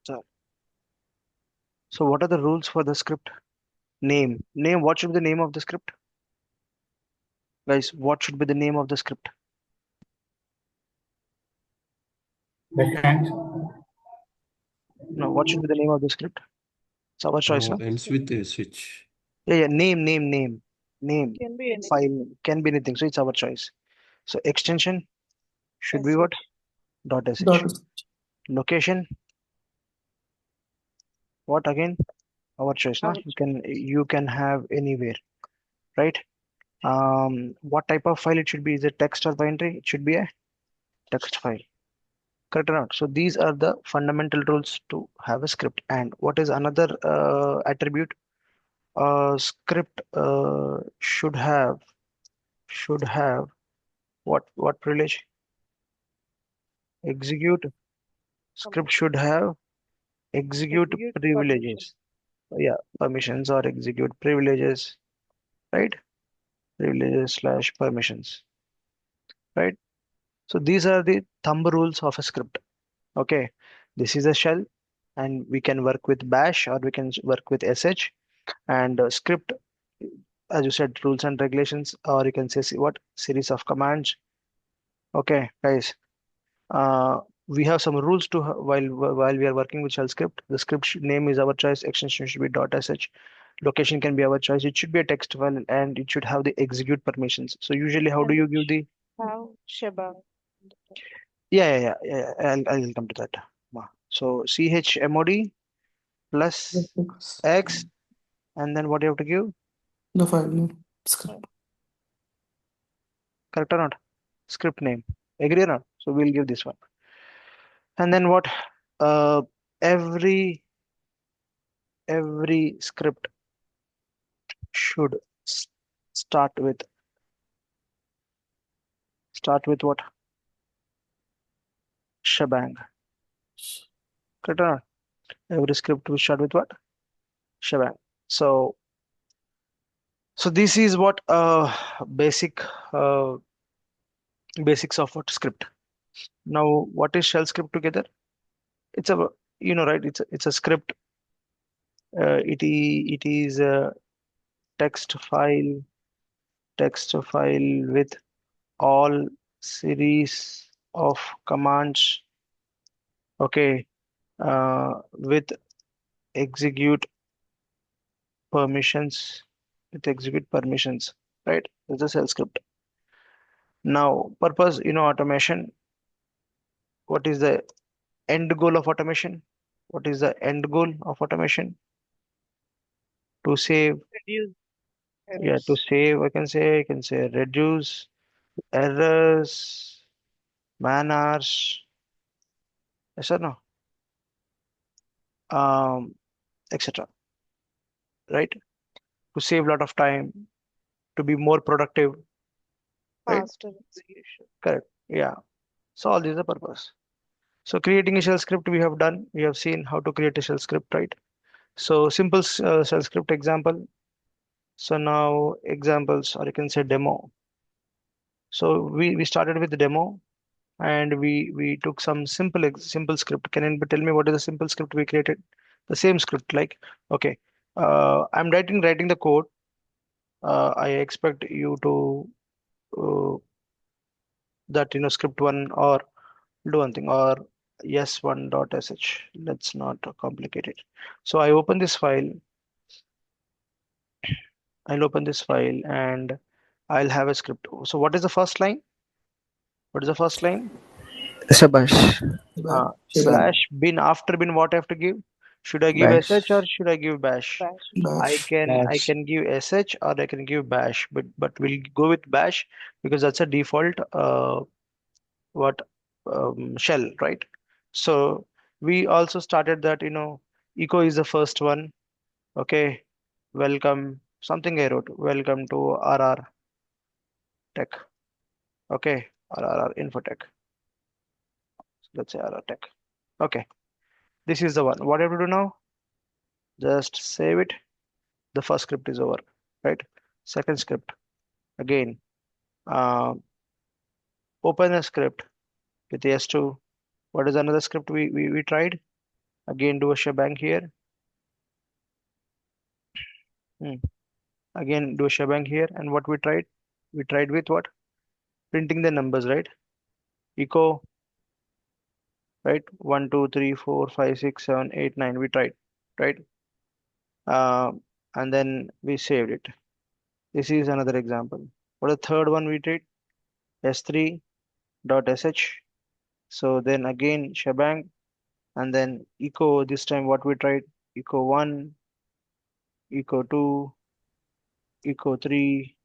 So what are the rules for the script? Name. What should be the name of the script? Guys, what should be the name of the script? Backhand. No, what should be the name of the script? It's our choice, no? Ends with a switch. Yeah. Name. Can be anything. File name. Can be anything. So it's our choice. So extension should be what? .sh. Dot. Location. What again? Our choice, no? Our You can have anywhere, right? What type of file it should be? Is it text or binary? It should be a text file. Correct or not? So these are the fundamental rules to have a script. And what is another attribute? Script should have what privilege? Execute. Script should have execute execute privileges. Yeah, permissions or execute privileges, right? Privileges / permissions, right? So these are the thumb rules of a script. Okay, this is a shell, and we can work with bash or we can work with sh. And script, as you said, rules and regulations, or you can say what series of commands. Okay, guys, uh, we have some rules to while we are working with shell script. The script name is our choice. Extension should be .sh. Location can be our choice. It should be a text file and it should have the execute permissions. So usually, how do and you give the? have shebang. Yeah. I'll come to that. So chmod plus x, and then what you have to give? The file name. Script. Correct or not? Script name. Agree or not? So we'll give this one. And then what? Uh, every script should start with what? Shebang. Correct or not? Every script will start with what? Shebang. So this is what basic uh, basics of what script. Now, what is shell script together? It's a, right? It's a script. It is a text file with all series of commands. Okay, with execute permissions. Right? It's a shell script. Now, purpose, automation. What is the end goal of automation? What is the end goal of automation? To save, Reduce yeah, to errors. save, I can say reduce errors, man hours, yes or no? Etc. Right? To save a lot of time, to be more productive, right? Faster execution. Correct. Yeah. So all these are the purpose. So creating a shell script we have done. We have seen how to create a shell script, right? So simple shell script example. So now examples, or you can say demo. So we started with the demo, and we took some simple script. Can anybody tell me what is the simple script we created? The same script, like, okay, I'm writing the code. I expect you to uh, that script one, or do one thing, or yes1.sh. Let's not complicate it. So I'll open this file and I'll have a script. So what is the first line? What is the first line? Shabash. Shebang. Bash bin. After bin, what I have to give? Should I give sh or Bash. should I give bash? Bash. I Bash. can I Bash. can give sh or I can give bash, but we'll go with bash because that's a default what shell, right? So we also started that echo is the first one. Okay, welcome, something I wrote. Welcome to RR Tech. Okay, RR Infotech. Let's say RR Tech. Okay, this is the one. What I have to do now? Just save it. The first script is over, right? Second script, again, uh, open a script with s2. What is another script we tried? Again, do a shebang here. Again, do a shebang here. And what we tried? We tried with what? Printing the numbers, right? Echo, right? 1, 2, 3, 4, 5, 6, 7, 8, 9. We tried, right? And then we saved it. This is another example. For the third one we did s3.sh. So then again shebang, and then echo. This time what we tried? Echo 1, echo 2, echo 3,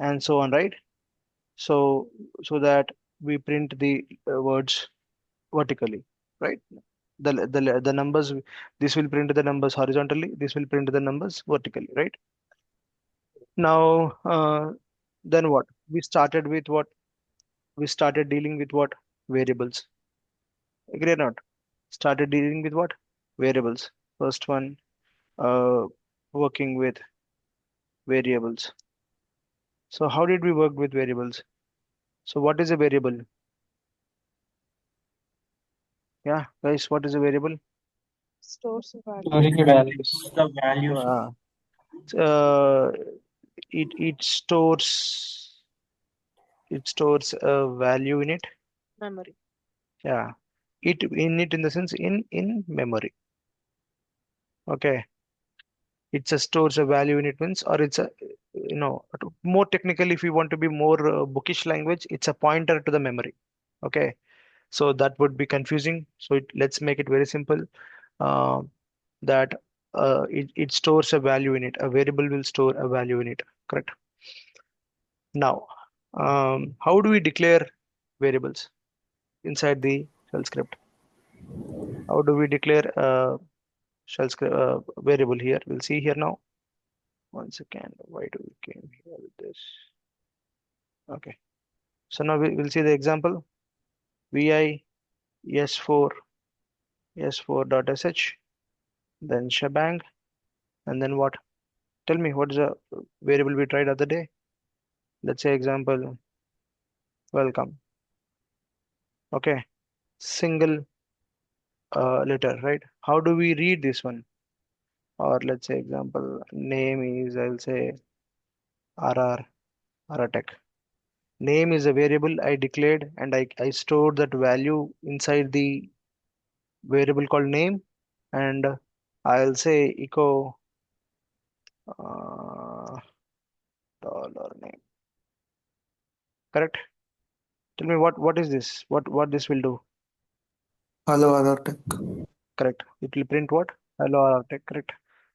and so on, right? So that we print the words vertically, right? The numbers, this will print the numbers horizontally, this will print the numbers vertically, right? Now then what? We started with what? We started dealing with what? Variables. Agree or not? Started dealing with what? Variables. First one, uh, working with variables. So how did we work with variables? So what is a variable? Yeah, guys, what is a variable? Stores value. Storing the values. The values. Uh, uh, it stores a value in it. Memory. Yeah, in the sense in memory. Okay, it's a stores a value in it means, or it's a, more technically, if we want to be more bookish language, it's a pointer to the memory. Okay, so that would be confusing. So let's make it very simple. Uh, that it stores a value in it. A variable will store a value in it. Correct. Now, how do we declare variables inside the shell script? How do we declare shell script variable here? We'll see here now. One second. Why do we came here with this? Okay. So now we'll see the example. Vi s4 s4.sh, then shebang, and then what? Tell me what is the variable we tried other day? Let's say example welcome. Okay, single letter, right? How do we read this one? Or let's say example name is, I'll say RR tech. Name is a variable I declared, and I stored that value inside the variable called name, and I'll say echo dollar name. Correct? Tell me what is this? What this will do? Hello, other tech. Correct. It will print what? Hello tech. Correct.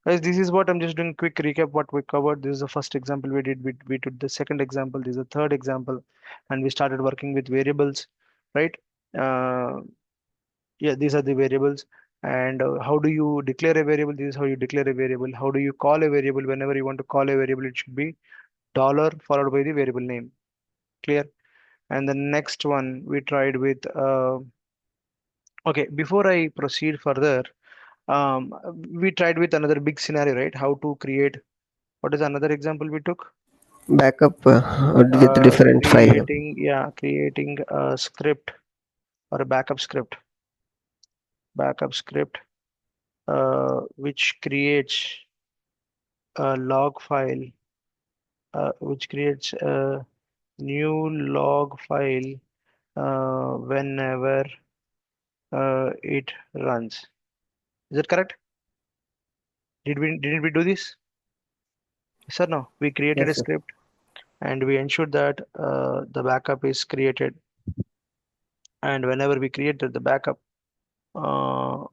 Guys, this is what I'm just doing quick recap what we covered. This is the first example we did. We did the second example. This is the third example, and we started working with variables, right? Uh, yeah, these are the variables. And how do you declare a variable? This is how you declare a variable. How do you call a variable? Whenever you want to call a variable, it should be dollar followed by the variable name. Clear? And the next one we tried with okay, before I proceed further, we tried with another big scenario, right? How to create, what is another example we took? Backup with different file. Creating a script or a backup script, which creates a log file, which creates a new log file whenever it runs. Is that correct? Didn't we do this? Yes or no? We created a Yes, sir. script and we ensured that the backup is created. And whenever we created the backup, uh,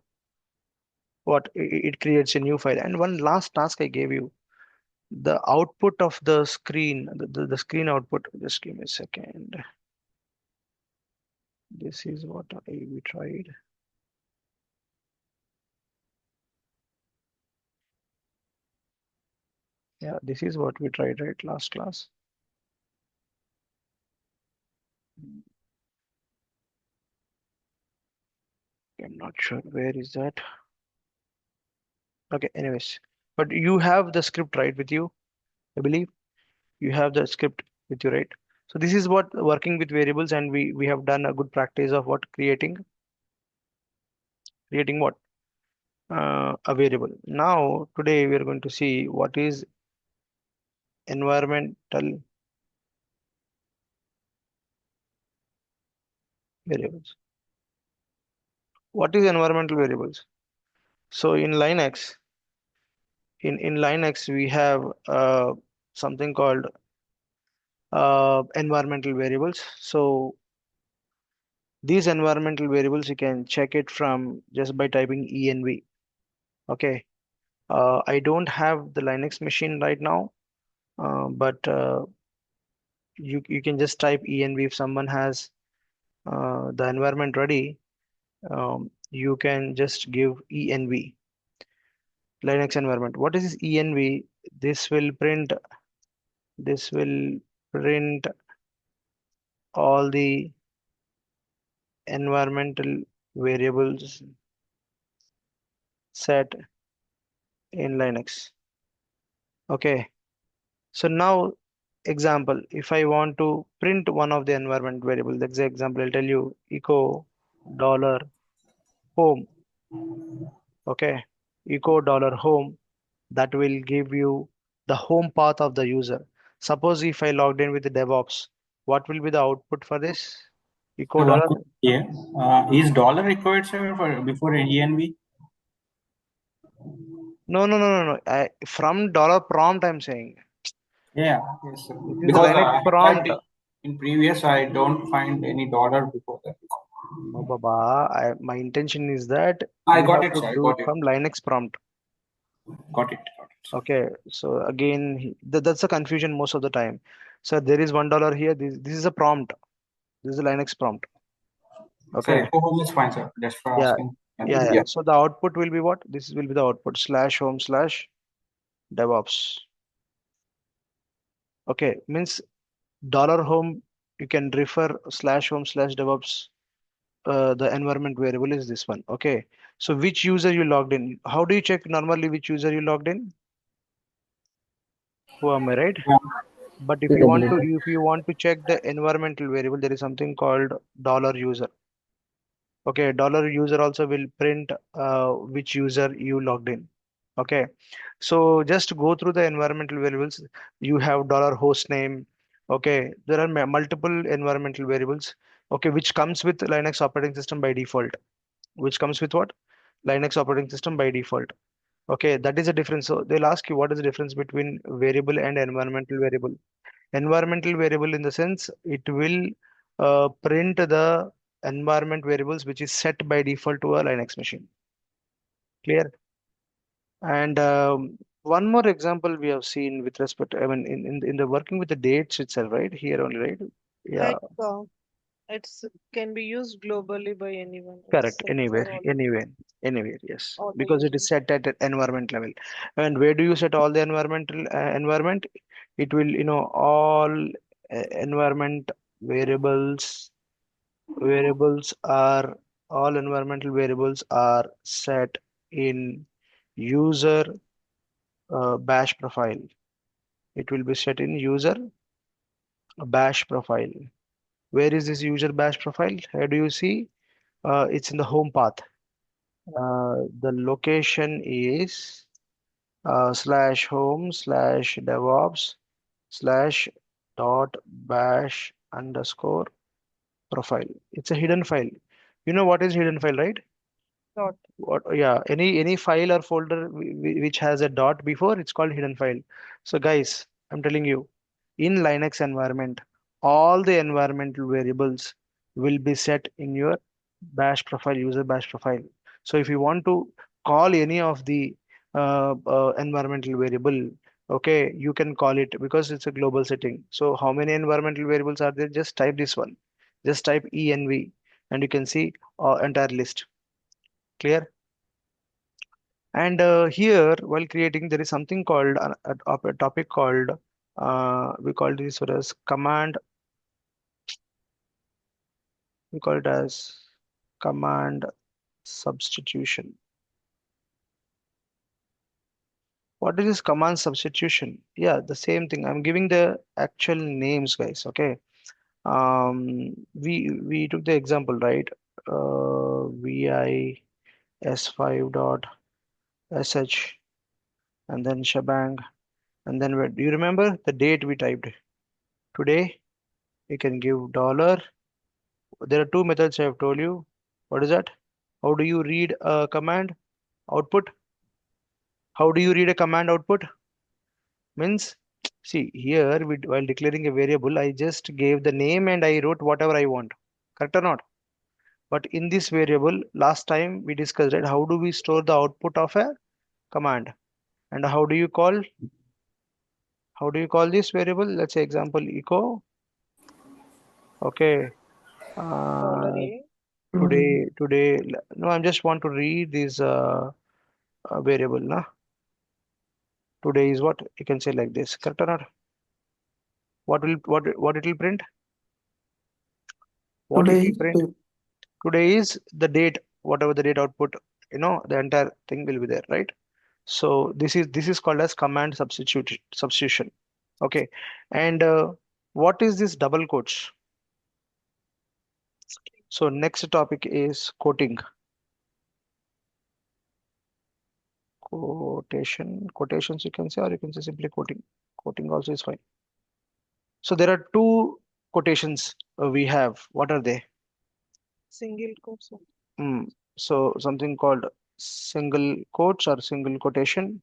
it creates a new file. And one last task I gave you, the output of the screen, the screen output. Just give me a second. This is what we tried. Yeah, this is what we tried, right? Last class. I'm not sure where is that. Okay, anyways, but you have the script right with you, I believe. You have the script with you, right? So this is what working with variables, and we have done a good practice of what creating what? a variable. Now, today we are going to see what is environmental variables. What is environmental variables? So in Linux, in Linux we have something called environmental variables. So these environmental variables you can check it from just by typing env. Okay. I don't have the Linux machine right now, but you can just type env if someone has the environment ready. You can just give env Linux environment. What is this env? This will print this will print all the environmental variables set in Linux. Okay. So now example, if I want to print one of the environment variable, that's the example. I'll tell you echo dollar home. Okay. Echo dollar home. That will give you the home path of the user. Suppose if I logged in with the DevOps, what will be the output for this? Echo One dollar. question here. Is dollar required, sir, for before env? No. From dollar prompt, I'm saying. Yeah, yes, sir. This is the Because Linux I prompt. tried it in previous, I don't find any dollar before that. No, Baba. My intention is that I you got have it, to sir. I do it got it. from Linux prompt. Got it. Got it, sir. Okay. So again, that's the confusion most of the time. So there is $1 here. This is a prompt. This is a Linux prompt. Sir, Okay. echo home is fine, sir. Just for Yeah. asking. Yeah. So the output will be what? This will be the output slash home slash DevOps. Okay. Means dollar home, you can refer slash home slash DevOps. The environment variable is this one. Okay. So which user you logged in? How do you check normally which user you logged in? Who am I, right? Yeah. But PWD. if you want to check the environmental variable, there is something called dollar user. Okay, dollar user also will print which user you logged in. Okay, so just go through the environmental variables. You have dollar host name. Okay, there are multiple environmental variables. Okay, which comes with Linux operating system by default. Which comes with what? Linux operating system by default. Okay, that is the difference. So they'll ask you what is the difference between variable and environmental variable. Environmental variable in the sense it will print the environment variables which is set by default to a Linux machine. Clear? And one more example we have seen with respect, I mean, in the working with the dates itself, right? Here only, right? Yeah, Like it's can be used globally by anyone. It's correct. set Anywhere, for anywhere, yes. all the Because it is users. set at an environment level. And where do you set all the environmental environment? It will, all environment variables variables are all environmental variables are set in user bash profile. It will be set in user bash profile. Where is this user bash profile? How do you see? It's in the home path. The location is slash home slash DevOps slash dot bash underscore profile. It's a hidden file. You know what is hidden file, right? Dot. What, yeah, any file or folder which has a dot before, it's called hidden file. So guys, I'm telling you, in Linux environment, all the environmental variables will be set in your bash profile, user bash profile. So if you want to call any of the environmental variable, okay, you can call it because it's a global setting. So how many environmental variables are there? Just type this one. Just type env and you can see entire list. Clear? And here, while creating, there is something called a topic called we call this as command. We call it as command substitution. What is this command substitution? Yeah, the same thing. I'm giving the actual names, guys. Okay. We took the example, right? Vi s5 dot sh, and then shebang, and then do you remember the date we typed? Today, we can give dollar. There are two methods I have told you. What is that? How do you read a command output? How do you read a command output? Means, see here, while declaring a variable, I just gave the name and I wrote whatever I want. Correct or not? But in this variable, last time we discussed, right? How do we store the output of a command? And how do you call this variable? Let's say example echo. Okay. $A. Today, no, I just want to read this variable, na? Today is what? You can say like this. Correct or not? What it will print? What it Today will is print? Today is the date, whatever the date output, the entire thing will be there, right? So this is called as command substitution. Okay. And what is this double quotes? So next topic is quoting. Quotations you can say, or you can say simply quoting. Quoting also is fine. So there are two quotations we have. What are they? Single quotes. So something called single quotes or single quotation.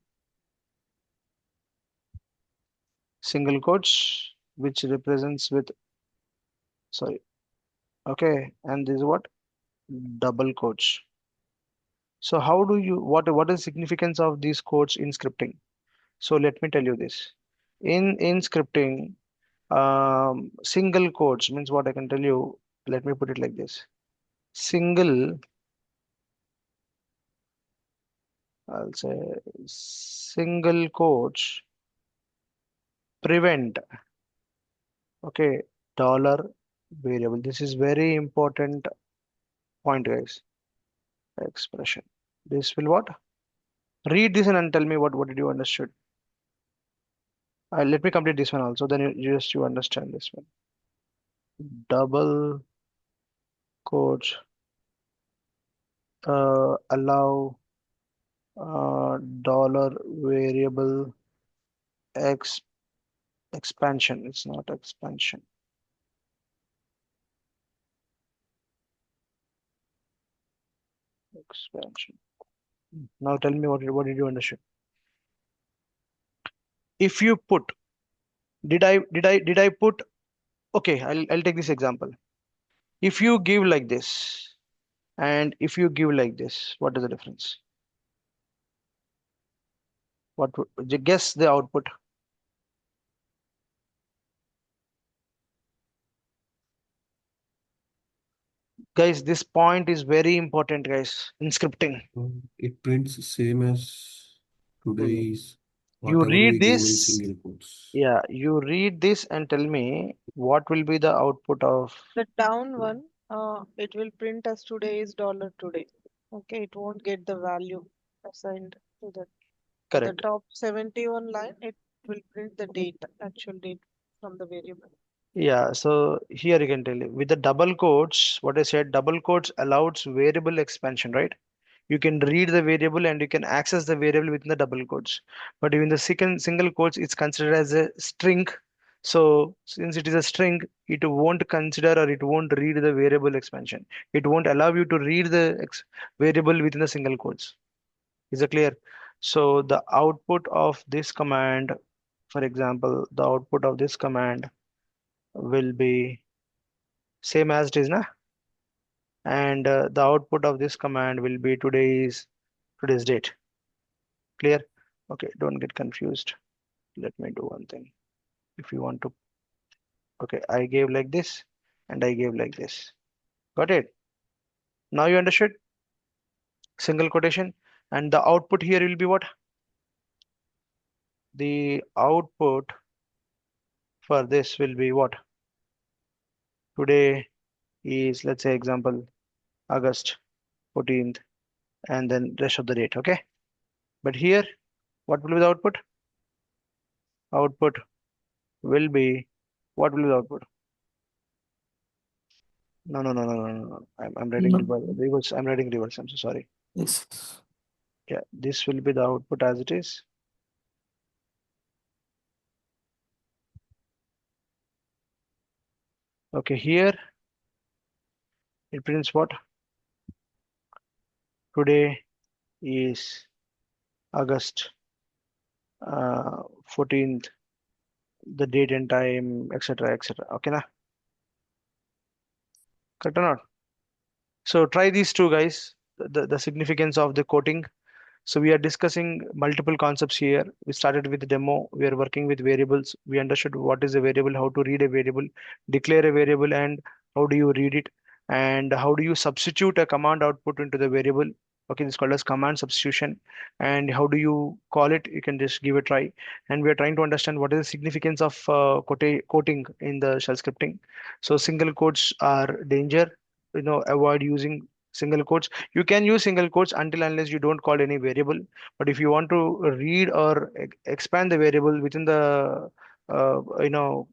Single quotes, which represents with, sorry, okay, and this is what? Double quotes. So how do you, what is significance of these quotes in scripting? So let me tell you this. In scripting, single quotes means what I can tell you. Let me put it like this. I'll say single quotes prevent, okay, dollar variable. This is very important point, guys. Expression. This will what? Read this and tell me what did you understood. Let me complete this one also. Then you understand this one. Double quotes allow dollar variable x expansion. It's not expansion. Expansion. Now tell me what did you understand? If you put, did I put? Okay, I'll take this example. If you give like this, and if you give like this, what is the difference? Guess the output? Guys, this point is very important, guys, in scripting. It prints same as today's You whatever we read give in this, single quotes. yeah, you read this and tell me what will be the output of. The down one, it will print as today is $today. Okay, it won't get the value assigned to that. The Correct. top 71 line, it will print the date, actual date from the variable. Yeah, so here you can tell you with the double quotes, what I said, double quotes allows variable expansion, right? You can read the variable and you can access the variable within the double quotes. But in the single quotes, it's considered as a string. So since it is a string, it won't consider or it won't read the variable expansion. It won't allow you to read the variable within the single quotes. Is it clear? So the output of this command, for example, the output of this command will be same as it is, na? And the output of this command will be today's date. Clear? Okay, don't get confused. Let me do one thing. If you want to, okay, I gave like this and I gave like this. Got it? Now you understood? Single quotation. And the output here will be what? The output for this will be what? Today is, let's say example, August 14th, and then rest of the date, okay? But here, what will be the output? Output will be, what will be the output? No. I'm writing reverse. I'm writing reverse. I'm so sorry. Yes. Yeah, this will be the output as it is. Okay, here it prints what? Today is August 14th, the date and time, etc. etc. Okay, na? Correct or not? So try these two, guys. The significance of the quoting. So we are discussing multiple concepts here. We started with the demo. We are working with variables. We understood what is a variable, how to read a variable, declare a variable, and how do you read it, and how do you substitute a command output into the variable. Okay, this is called as command substitution. And how do you call it? You can just give a try. And we are trying to understand what is the significance of quoting in the shell scripting. So single quotes are danger. Avoid using single quotes. You can use single quotes until unless you don't call any variable. But if you want to read or expand the variable within the you know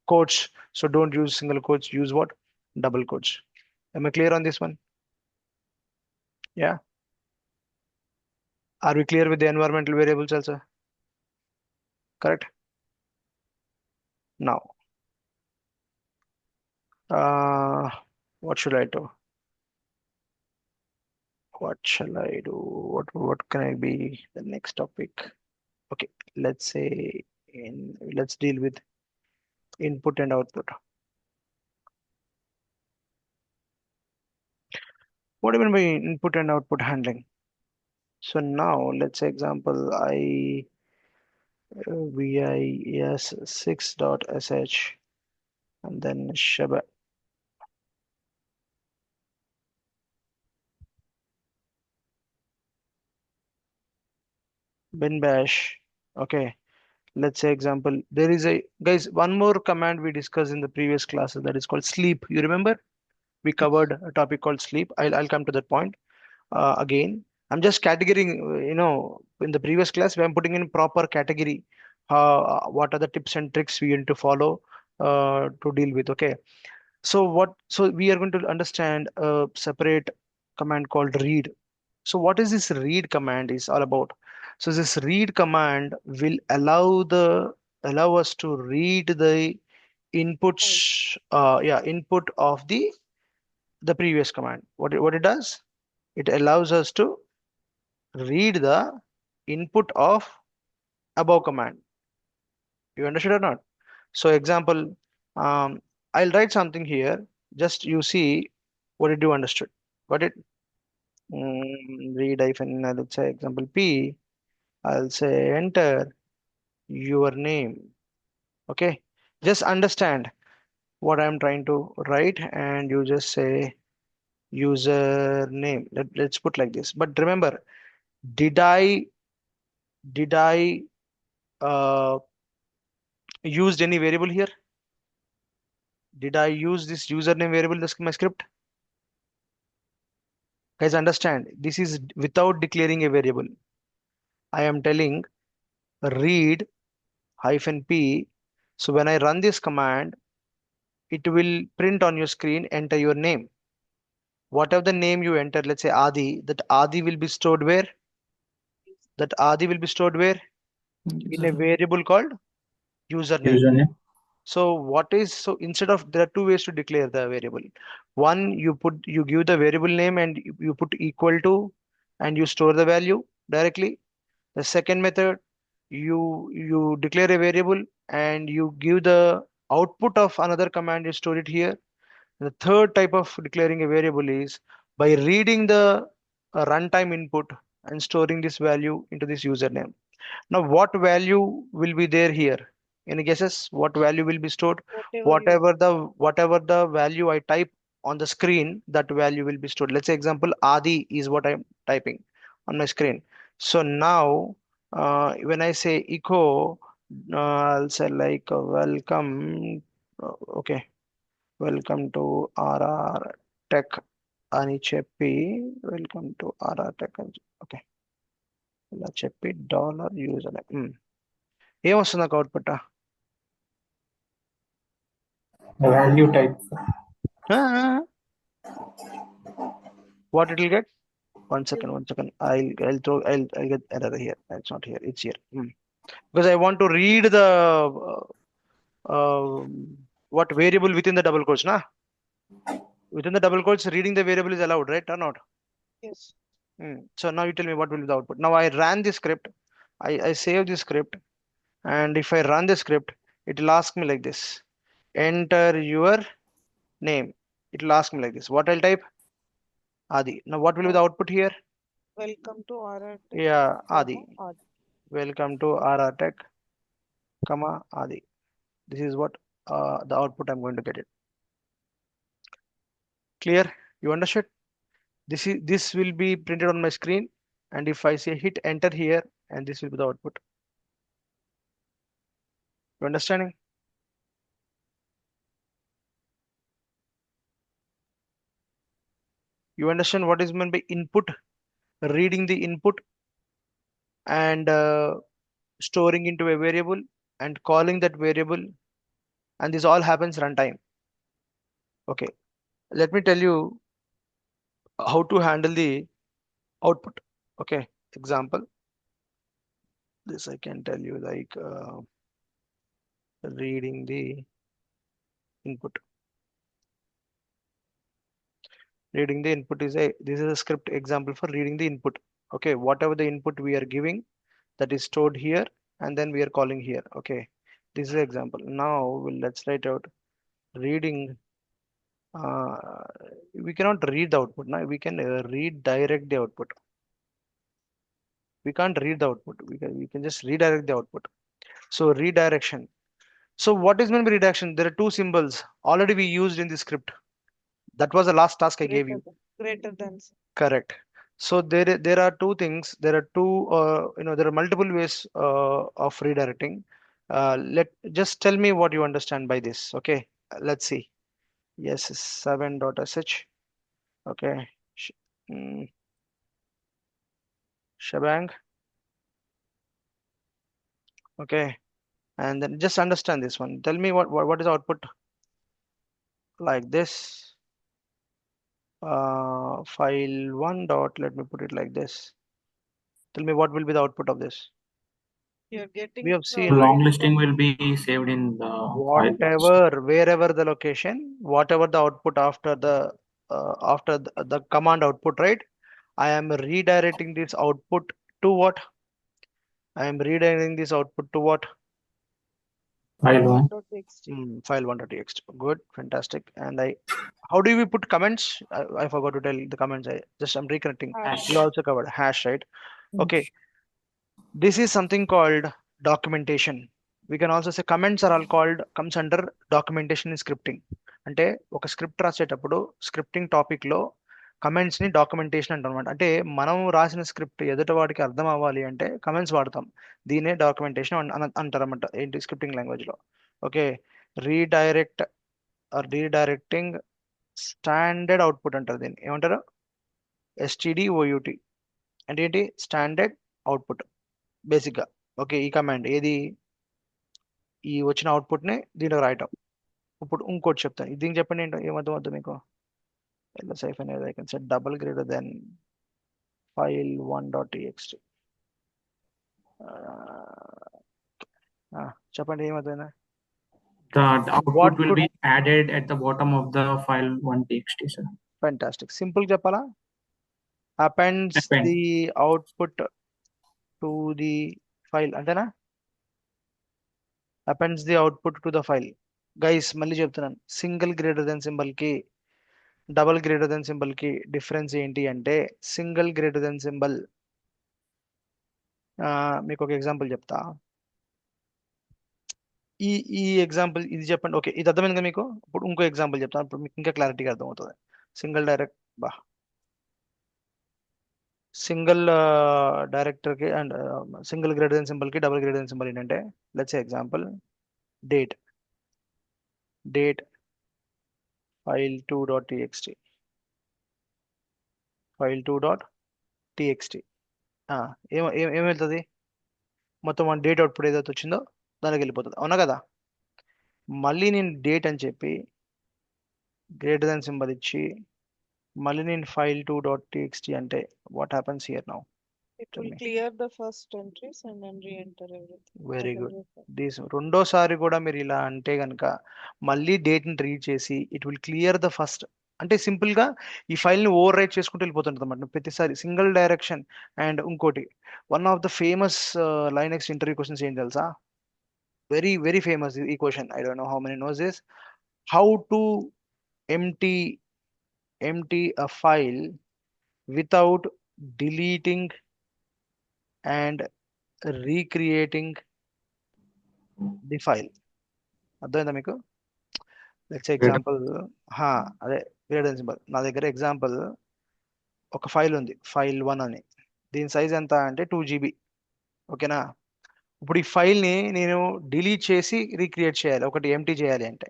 quotes, so don't use single quotes. Use what? Double quotes. Am I clear on this one? Yeah. Are we clear with the environmental variables also? Correct. Now, uh, what should I do? What shall I do? What can I be the next topic? Okay, let's say let's deal with input and output. What do you mean by input and output handling? So now let's say example vis6.sh and then sheba. Bin bash. Okay, let's say example there is a guys one more command we discussed in the previous classes that is called sleep. You remember we covered a topic called sleep. I'll come to that point again. I'm just categorizing, in the previous class, I'm putting in proper category. What are the tips and tricks we need to follow to deal with? Okay. So we are going to understand a separate command called read. So what is this read command is all about? So this read command will allow us to read the inputs, input of the previous command. What it does? It allows us to read the input of above command. You understood or not? So example, I'll write something here. Just you see what did you understood? Got it? Read hyphen, let's say example P. I'll say enter your name. Okay. Just understand what I'm trying to write and you just say username. Let's put like this. But remember, did I uh, used any variable here? Did I use this username variable in my script? Guys, understand, this is without declaring a variable. I am telling read hyphen p. So when I run this command, it will print on your screen, enter your name. Whatever the name you enter, let's say Adi, that Adi will be stored where? That Adi will be stored where? In a variable called username. Username. So instead of there are two ways to declare the variable. One, you give the variable name and you put equal to and you store the value directly. The second method, you declare a variable and you give the output of another command, you store it here. The third type of declaring a variable is by reading the runtime input and storing this value into this username. Now, what value will be there here? Any guesses? What value will be stored? Whatever the value I type on the screen, that value will be stored. Let's say example Adi is what I'm typing on my screen. So now, when I say echo, I'll say like welcome. Okay, welcome to RR Tech అని చెప్పి welcome to RR Tech. Okay, ఇలా చెప్పి $use ఏమొస్తుంది నాకు output? Value type. What it will get? One second. I'll get error here. It's not here. It's here. Because I want to read the what variable within the double quotes, na? Within the double quotes, reading the variable is allowed, right or not? Yes. So now you tell me what will be the output. Now I ran the script. I save the script, and if I run the script, it will ask me like this: enter your name. It will ask me like this. What I'll type? Adi. Now what will be the output here? Welcome to RR Tech, Yeah, Adi. Adi. Welcome to RR Tech, comma Adi. This is what the output I'm going to get it. Clear? You understood? This will be printed on my screen, and if I say hit enter here, and this will be the output. You understanding? You understand what is meant by input? Reading the input and storing into a variable and calling that variable, and this all happens runtime. Okay, let me tell you how to handle the output. Okay, example. This I can tell you like reading the input. Reading the input is this is a script example for reading the input. Okay, whatever the input we are giving, that is stored here, and then we are calling here. Okay, this is the example. Now let's write out reading. We cannot read the output. Now we can redirect the output. We can't read the output. We can just redirect the output. So redirection. So what is meant by redirection? There are two symbols already we used in the script. That was the last task I gave you. Greater than. Correct. So there are two things. There are two there are multiple ways of redirecting. Just tell me what you understand by this. Okay, let's see. Yes, 7.sh. Okay. Shebang. Okay, and then just understand this one. Tell me what is output like this. File one dot. Let me put it like this. Tell me what will be the output of this. You're getting We have the seen, right? Long listing will be saved in the file. Whatever, wherever the location, whatever the output after the command output, right? I am redirecting this output to what? I am redirecting this output to what? File one. File 1.txt. Good, fantastic. And how do we put comments? I forgot to tell the comments. I'm reconnecting. Hash. We also covered hash, right? Okay. This is something called documentation. We can also say comments are all comes under documentation in scripting. అంటే ఒక script రాసేటప్పుడు scripting topic లో comments ని documentation అంటాం. అంటే మనం రాసిన script ఎదుటి వాడికి అర్థం అవ్వాలి అంటే కమెంట్స్ వాడతాం. దీనే డాక్యుమెంటేషన్ అంటారన్నమాట ఏంటి స్క్రిప్టింగ్ లాంగ్వేజ్ లో. ఓకే, రీడైరెక్టింగ్ స్టాండర్డ్ అవుట్పుట్ అంటారు. దీన్ని ఏమంటారు? STDOUT అంటే ఏంటి? స్టాండర్డ్ అవుట్పుట్ బేసిక్ గా. ఓకే, ఈ కమాండ్ ఏది? ఈ వచ్చిన అవుట్పుట్ ని దీంట్లో రాయటం. ఇప్పుడు ఇంకోటి చెప్తాను. దీనికి చెప్పండి ఏంటో ఏమర్థం అవుతుంది మీకు? LSIF అనేది I can set double greater than file 1.txt. చెప్పండి ఏమవుతుందా? The output will be added at the bottom of the file 1.txt, sir. Fantastic. Simple చెప్పాలా? Appends the output to the file అంతేనా? Appends the output to the file. Guys మళ్ళీ చెప్తున్నాను, single greater than symbol కి double greater than symbol కి difference ఏంటి అంటే, single greater than symbol మీకు ఒక ఎగ్జాంపుల్ చెప్తా. ఈ ఎగ్జాంపుల్ ఇది చెప్పండి. ఓకే, ఇది అర్థమైందిగా మీకు? ఇప్పుడు ఇంకో ఎగ్జాంపుల్ చెప్తాను, ఇప్పుడు మీకు ఇంకా క్లారిటీగా అర్థమవుతుంది. సింగిల్ డైరెక్టర్కి అండ్ సింగిల్ గ్రేటర్ దెన్ సింబల్కి డబుల్ గ్రేటర్ దెన్ సింబల్ ఏంటంటే, let's example date file 2.txt ఏం వెళ్తుంది? మొత్తం మన డేట్ అవుట్పుట్ ఏదైతే వచ్చిందో దానికి వెళ్ళిపోతుంది. అవునా కదా? మళ్ళీ నేను డేట్ అని చెప్పి గ్రేటర్ దెన్ సింబల్ ఇచ్చి మళ్ళీ నేను file2.txt అంటే what happens here now? It Tell will me. clear the first entries and then re-enter everything. Very as a good. new file. రెండోసారి కూడా మీరు ఇలా అంటే కనుక మళ్ళీ డేట్ని రీడ్ చేసి it will clear the first. అంటే సింపుల్ గా ఈ ఫైల్ ని ఓవర్ రైట్ చేసుకుంటూ వెళ్ళిపోతుంటుంది అన్నమాట ప్రతిసారి సింగిల్ డైరెక్షన్. అండ్ ఇంకోటి one of the famous Linux interview questions ఏం తెలుసా? వెరీ వెరీ ఫేమస్ ఈ question. I don't know how many knows this. How to empty a file without deleting and recreating the file. అర్థమైందా మీకు? Let's example అదే greater symbol. నా దగ్గర example ఒక file ఉంది, file1 అని. దీని సైజ్ ఎంత అంటే 2 GB. ఓకేనా? ఇప్పుడు ఈ ఫైల్ని నేను డిలీట్ చేసి రీక్రియేట్ చేయాలి, ఒకటి ఎంటీ చేయాలి అంటే.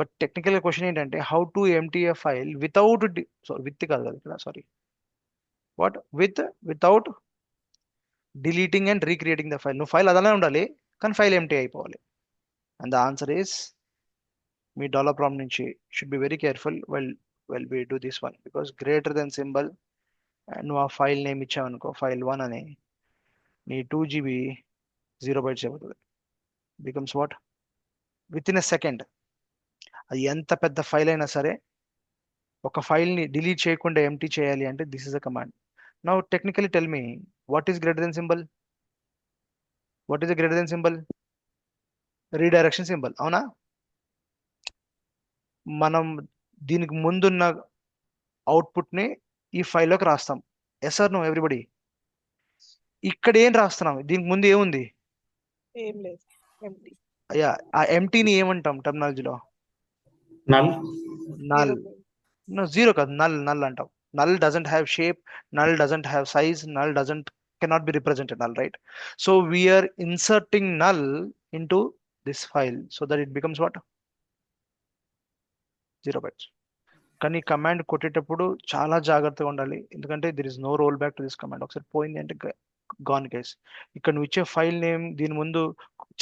బట్ టెక్నికల్ క్వశ్చన్ ఏంటంటే how to empty a file without with కాదు కదా ఇక్కడ, sorry, without deleting and recreating the file. నువ్వు ఫైల్ అలానే ఉండాలి కానీ ఫైల్ ఎంటీ అయిపోవాలి. అండ్ ద ఆన్సర్ ఈస్ మీ డాలర్ ప్రాంప్ట్ నుంచి should be very careful while we do this one, because greater than symbol నువ్వు ఆ ఫైల్ నేమ్ ఇచ్చావు అనుకో file1 అని, నీ 2 GB 0 bytes అయిపోతుంది. Becomes what? With in a second. అది ఎంత పెద్ద ఫైల్ అయినా సరే ఒక ఫైల్ని డిలీట్ చేయకుండా ఎంటీ చేయాలి అంటే this is a command. Now technically tell me what is greater than symbol? What is greater than symbol? Redirection symbol, అవునా? మనం దీనికి ముందున్న అవుట్పుట్ని ఈ ఫైల్లోకి రాస్తాం. Yes or no everybody? ఇక్కడ ఏం రాస్తున్నాం? దీనికి ముందు ఏముంది? ఏం లేదు, empty. అయ్యా, ఆ ఎంటీని ఏమంటాం టర్మినాలజీలో? null. Null. Zero point. No, zero కాదు, నల్ అంటాం. Null doesn't have shape, null doesn't have size, null doesn't cannot be represented null, right? So we are inserting null into this file so that it becomes what? 0 bytes. కానీ command కొట్టేటప్పుడు చాలా జాగ్రత్తగా ఉండాలి, ఎందుకంటే there is no roll back to this command. ఒకసారి పోయింది అంటే gone case. ఇక్కడ నువ్వు ఇచ్చే ఫైల్ నేమ్ దీని ముందు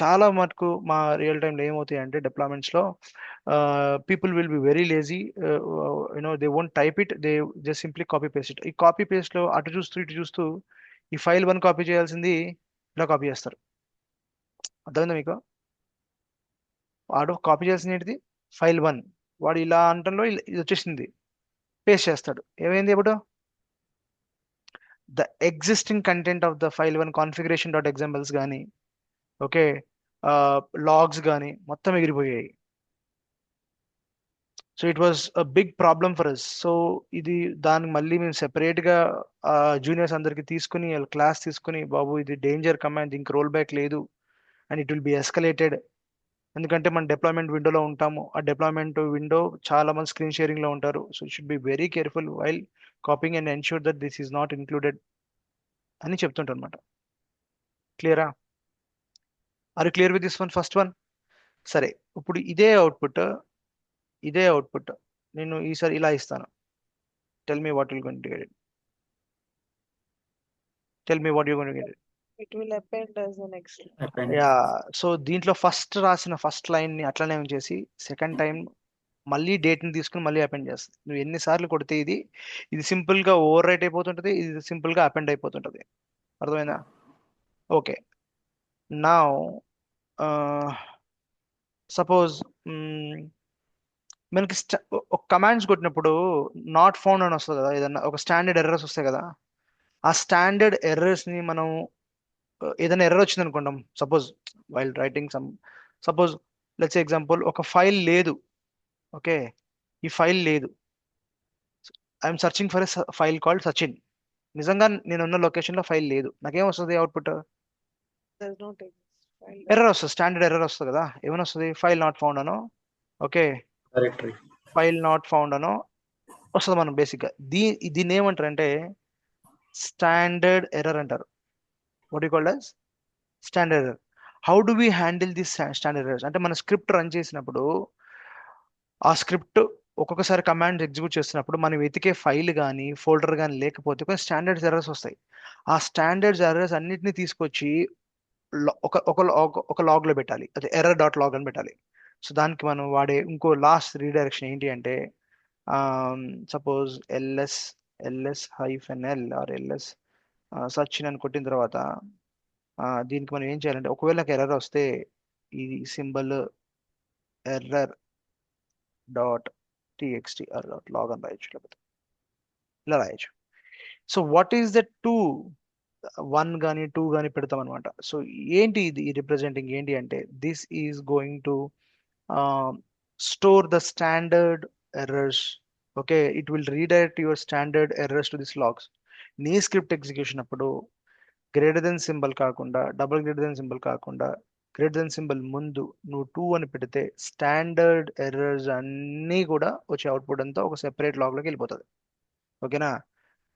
చాలా మటుకు మా రియల్ టైంలో ఏమవుతాయి అంటే డిప్లాయ్మెంట్స్లో people will be very lazy, you know they won't type it, they just simply copy paste it. ఈ కాపీ పేస్ట్లో అటు చూస్తూ ఇటు చూస్తూ ఈ file1 కాపీ చేయాల్సింది ఇలా కాపీ చేస్తారు. అర్థమైందా మీకు? వాడు కాపీ చేయాల్సింది ఏంటిది? file1. వాడు ఇలా అంటంలో ఇది వచ్చేసింది, పేస్ట్ చేస్తాడు. ఏమైంది ఇప్పుడు? The existing content of the file1 configuration dot examples కానీ, ఓకే, లాగ్స్ కానీ మొత్తం ఎగిరిపోయాయి. So it was a big problem for us. So ఇది దానికి మళ్ళీ మేము సెపరేట్గా జూనియర్స్ అందరికి తీసుకుని క్లాస్ తీసుకుని, బాబు ఇది డేంజర్ కమాండ్, ఇంక రోల్ బ్యాక్ లేదు, and it will be escalated. ఎందుకంటే మనం డిప్లాయ్మెంట్ విండోలో ఉంటాము, ఆ డిప్లాయ్మెంట్ విండో చాలా మంది స్క్రీన్ షేరింగ్లో ఉంటారు. So it should be very careful while copying and ensure that this is not included అని చెప్తుంటారు అనమాట. క్లియరా? Are you clear with this one, first one? సరే, ఇప్పుడు ఇదే అవుట్పుట్ నేను ఈసారి ఇలా ఇస్తాను. Tell me what will going to get it. Tell me what you going to get it. It will append as an extra. Append. Yeah, so దీంట్లో first రాసిన first లైన్ని అట్లనే ఉంచేసి సెకండ్ టైం మళ్ళీ డేట్ని తీసుకుని మళ్ళీ అపెండ్ చేస్తుంది. నువ్వు ఎన్నిసార్లు కొడితే ఇది సింపుల్గా ఓవర్ రైట్ అయిపోతుంటుంది, ఇది సింపుల్గా అపెండ్ అయిపోతుంటుంది. అర్థమైందా? ఓకే, నా సపోజ్ మనకి ఒక కమాండ్స్ కొట్టినప్పుడు నాట్ ఫౌండ్ అని వస్తుంది కదా, ఏదన్నా ఒక స్టాండర్డ్ ఎర్రర్స్ వస్తాయి కదా. ఆ స్టాండర్డ్ ఎర్రర్స్ని మనం ఏదైనా ఎర్రర్ వచ్చింది అనుకుంటాం, suppose while writing suppose let's example ఒక ఫైల్ లేదు, ఓకే, ఈ ఫైల్ లేదు, I'm searching for a file called Sachin. నిజంగా నేనున్న లొకేషన్లో ఫైల్ లేదు, నాకేం వస్తుంది output? Does not exist. File. Error వస్తుంది, స్టాండర్డ్ ఎర్రర్ వస్తుంది కదా. ఏమైనా వస్తుంది? ఫైల్ నాట్ ఫౌండ్ అనో, okay, Directory. File not found అనో వస్తుంది. మనం బేసిక్గా దీన్ని ఏమంటారు అంటే స్టాండర్డ్ ఎర్రర్ అంటారు. What you called as standard error. How do we handle this standard errors అంటే మన స్క్రిప్ట్ రన్ చేసినప్పుడు ఆ స్క్రిప్ట్ ఒక్కొక్కసారి కమాండ్ ఎగ్జిక్యూట్ చేస్తున్నప్పుడు మనం వెతికే ఫైల్ కానీ ఫోల్డర్ కానీ లేకపోతే కొన్ని స్టాండర్డ్స్ ఎర్రర్స్ వస్తాయి. ఆ స్టాండర్డ్స్ ఎర్రర్స్ అన్నిటిని తీసుకొచ్చి ఒక లాగ్లో పెట్టాలి, అదే ఎర్రర్ డాట్ లాగ్ అని పెట్టాలి. సో దానికి మనం వాడే ఇంకో లాస్ట్ రీడైరెక్షన్ ఏంటి అంటే suppose ls -l or ls Sachin అని కొట్టిన తర్వాత దీనికి మనం ఏం చేయాలంటే ఒకవేళ నాకు ఎర్రర్ వస్తే ఈ symbol error dot TXT or dot log అని రాయొచ్చు, లేకపోతే ఇలా రాయొచ్చు. So what is the two 1 కానీ 2 కానీ పెడతాం అనమాట. సో ఏంటి ఇది రిప్రజెంటింగ్ ఏంటి అంటే this is going to store the standard errors. Okay, it will redirect your standard errors to this logs. నీ స్క్రిప్ట్ ఎగ్జిక్యూషన్ అప్పుడు గ్రేటర్ దెన్ సింబల్ కాకుండా, డబుల్ గ్రేటర్ దెన్ సింబల్ కాకుండా, గ్రేటర్ దెన్ సింబల్ ముందు నువ్వు 2 అని పెడితే స్టాండర్డ్ ఎర్రర్స్ అన్నీ కూడా వచ్చే అవుట్పుట్ అంతా ఒక సెపరేట్ లాగ్లోకి వెళ్ళిపోతుంది. ఓకేనా?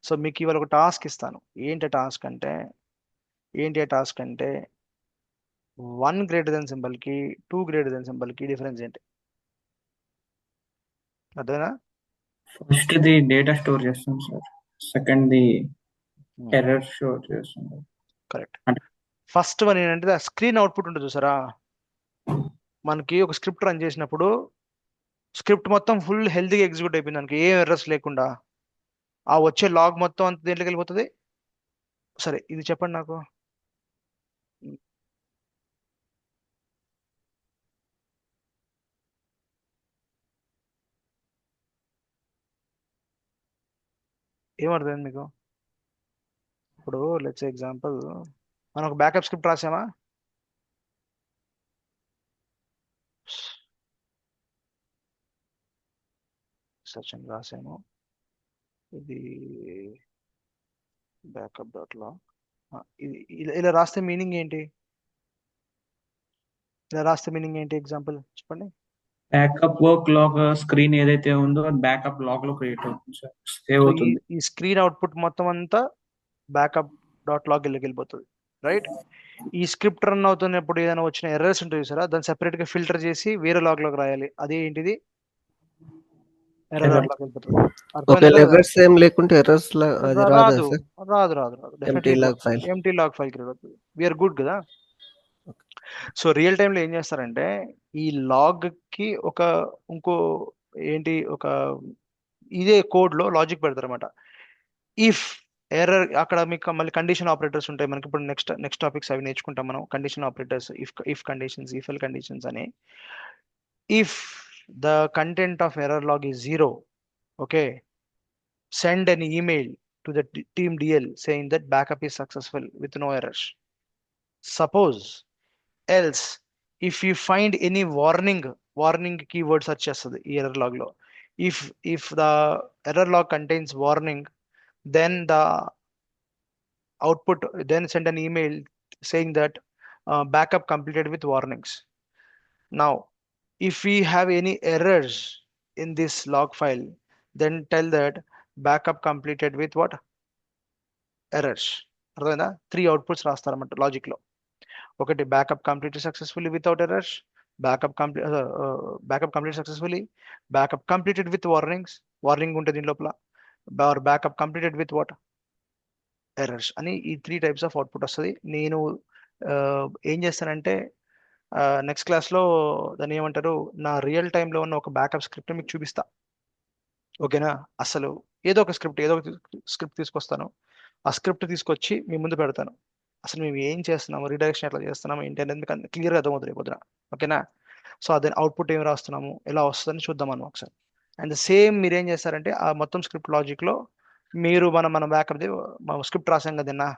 సో మీకు ఇవాళ ఒక టాస్క్ ఇస్తాను. ఏంటి ఆ టాస్క్ అంటే 1 గ్రేటర్ దెన్ సింబల్కి 2 గ్రేటర్ దెన్ సింబల్కి డిఫరెన్స్ ఏంటి? అదేనా? ఫస్ట్ ది డేటా స్టోర్ చేస్తాం sir, second the error store చేస్తాం. కరెక్ట్. అంటే ఫస్ట్ వన్ ఏంటంటే స్క్రీన్ అవుట్పుట్ ఉంటుంది చూసారా, మనకి ఒక స్క్రిప్ట్ రన్ చేసినప్పుడు స్క్రిప్ట్ మొత్తం ఫుల్ హెల్తీగా ఎగ్జిక్యూట్ అయిపోయింది, మనకి ఏ ఎర్రర్స్ లేకుండా ఆ వచ్చే లాగ్ మొత్తం అంత దేంట్లోకి వెళ్ళిపోతుంది. సరే ఇది చెప్పండి నాకు. ఏమర్థమైంది మీకు? ఇప్పుడు లెట్స్ ఎగ్జాంపుల్ మనం ఒక బ్యాకప్ స్క్రిప్ట్ రాసామా, సెర్చ్ అని రాసాము, ఇది బ్యాకప్ డాట్ లాగ్. ఇది ఇలా రాస్తే మీనింగ్ ఏంటి? ఇలా రాస్తే మీనింగ్ ఏంటి? ఎగ్జాంపుల్ చెప్పండి. బ్యాకప్ వర్క్ లాగ్ స్క్రీన్ ఏదైతే ఉందో అది బ్యాకప్ లాగ్ లో క్రియేట్ అవుతుంది సార్, సేవ్ సో అవుతుంది. ఈ స్క్రీన్ అవుట్పుట్ మొత్తం అంతా బ్యాకప్ డాట్ లాగ్ వెళ్ళిపోతుంది, రైట్? ఈ స్క్రిప్ట్ రన్ అవుతున్నప్పుడు ఏదైనా వచ్చిన ఎర్రర్స్ ఉంటుంది సార్, దాన్ని సెపరేట్ గా ఫిల్టర్ చేసి వేరే లాగ్ లోకి రాయాలి. అదే ఏంటిది? ఎర్రర్ డాట్ లాగ్ వెళ్ళిపోతుంది. ఒకవేళ అర్థమైందా? ఎర్రర్స్ ఏం లేకుంటే ఎర్రర్స్ అది రాదా రాదు సార్? రాదు రాదు రాదు empty definitely log file. Empty log file create అవుతుంది. వీఆర్ గుడ్ కదా. సో రియల్ టైంలో ఏం చేస్తారంటే ఈ లాగ్ కి ఇంకో ఏంటి ఒక ఇదే కోడ్ లో లాజిక్ పెడతారు అనమాట. ఇఫ్ ఎర్రర్, అక్కడ మీకు మళ్ళీ కండిషన్ ఆపరేటర్స్ ఉంటాయి మనకి. ఇప్పుడు నెక్స్ట్ టాపిక్స్ అవి నేర్చుకుంటాం మనం. Condition operators, if conditions, if else conditions అని. If the content of error log is 0, okay, send an email to the team DL saying that backup is successful with no errors. Suppose else if you find any warning keyword search chestadi ee error log lo. If the error log contains warning, then the output, then send an email saying that backup completed with warnings. Now if we have any errors in this log file, then tell that backup completed with what? Errors. అర్థమైందా? 3 outputs రాస్తారన్నమాట logic లో. ఒకటి backup complete successfully without errors, backup complete successfully, backup completed with warning ఉంటుంది దీని లోపల, or backup completed with what? Errors అని ఈ 3 types of output వస్తుంది. నేను ఏం చేస్తానంటే నెక్స్ట్ క్లాస్లో దాన్ని ఏమంటారు, నా రియల్ టైంలో ఉన్న ఒక బ్యాకప్ స్క్రిప్ట్ మీకు చూపిస్తా. ఓకేనా? అసలు ఏదో ఒక స్క్రిప్ట్ తీసుకొస్తాను, ఆ స్క్రిప్ట్ తీసుకొచ్చి మీ ముందు పెడతాను. అసలు మేము ఏం చేస్తున్నాము, రీడైరెక్షన్ ఎట్లా చేస్తున్నాము ఏంటి అనేది మీకు క్లియర్గా అర్థమవుతుంది పొద్దున. ఓకేనా? సో అదే అవుట్పుట్ ఏం రాస్తున్నాము, ఎలా వస్తుందని చూద్దాం మనం ఒకసారి. అండ్ సేమ్ మీరు ఏం చేస్తారంటే ఆ మొత్తం స్క్రిప్ట్ లాజిక్లో మీరు మన బ్యాకప్ మనం స్క్రిప్ట్ రాసాం కదన్నా,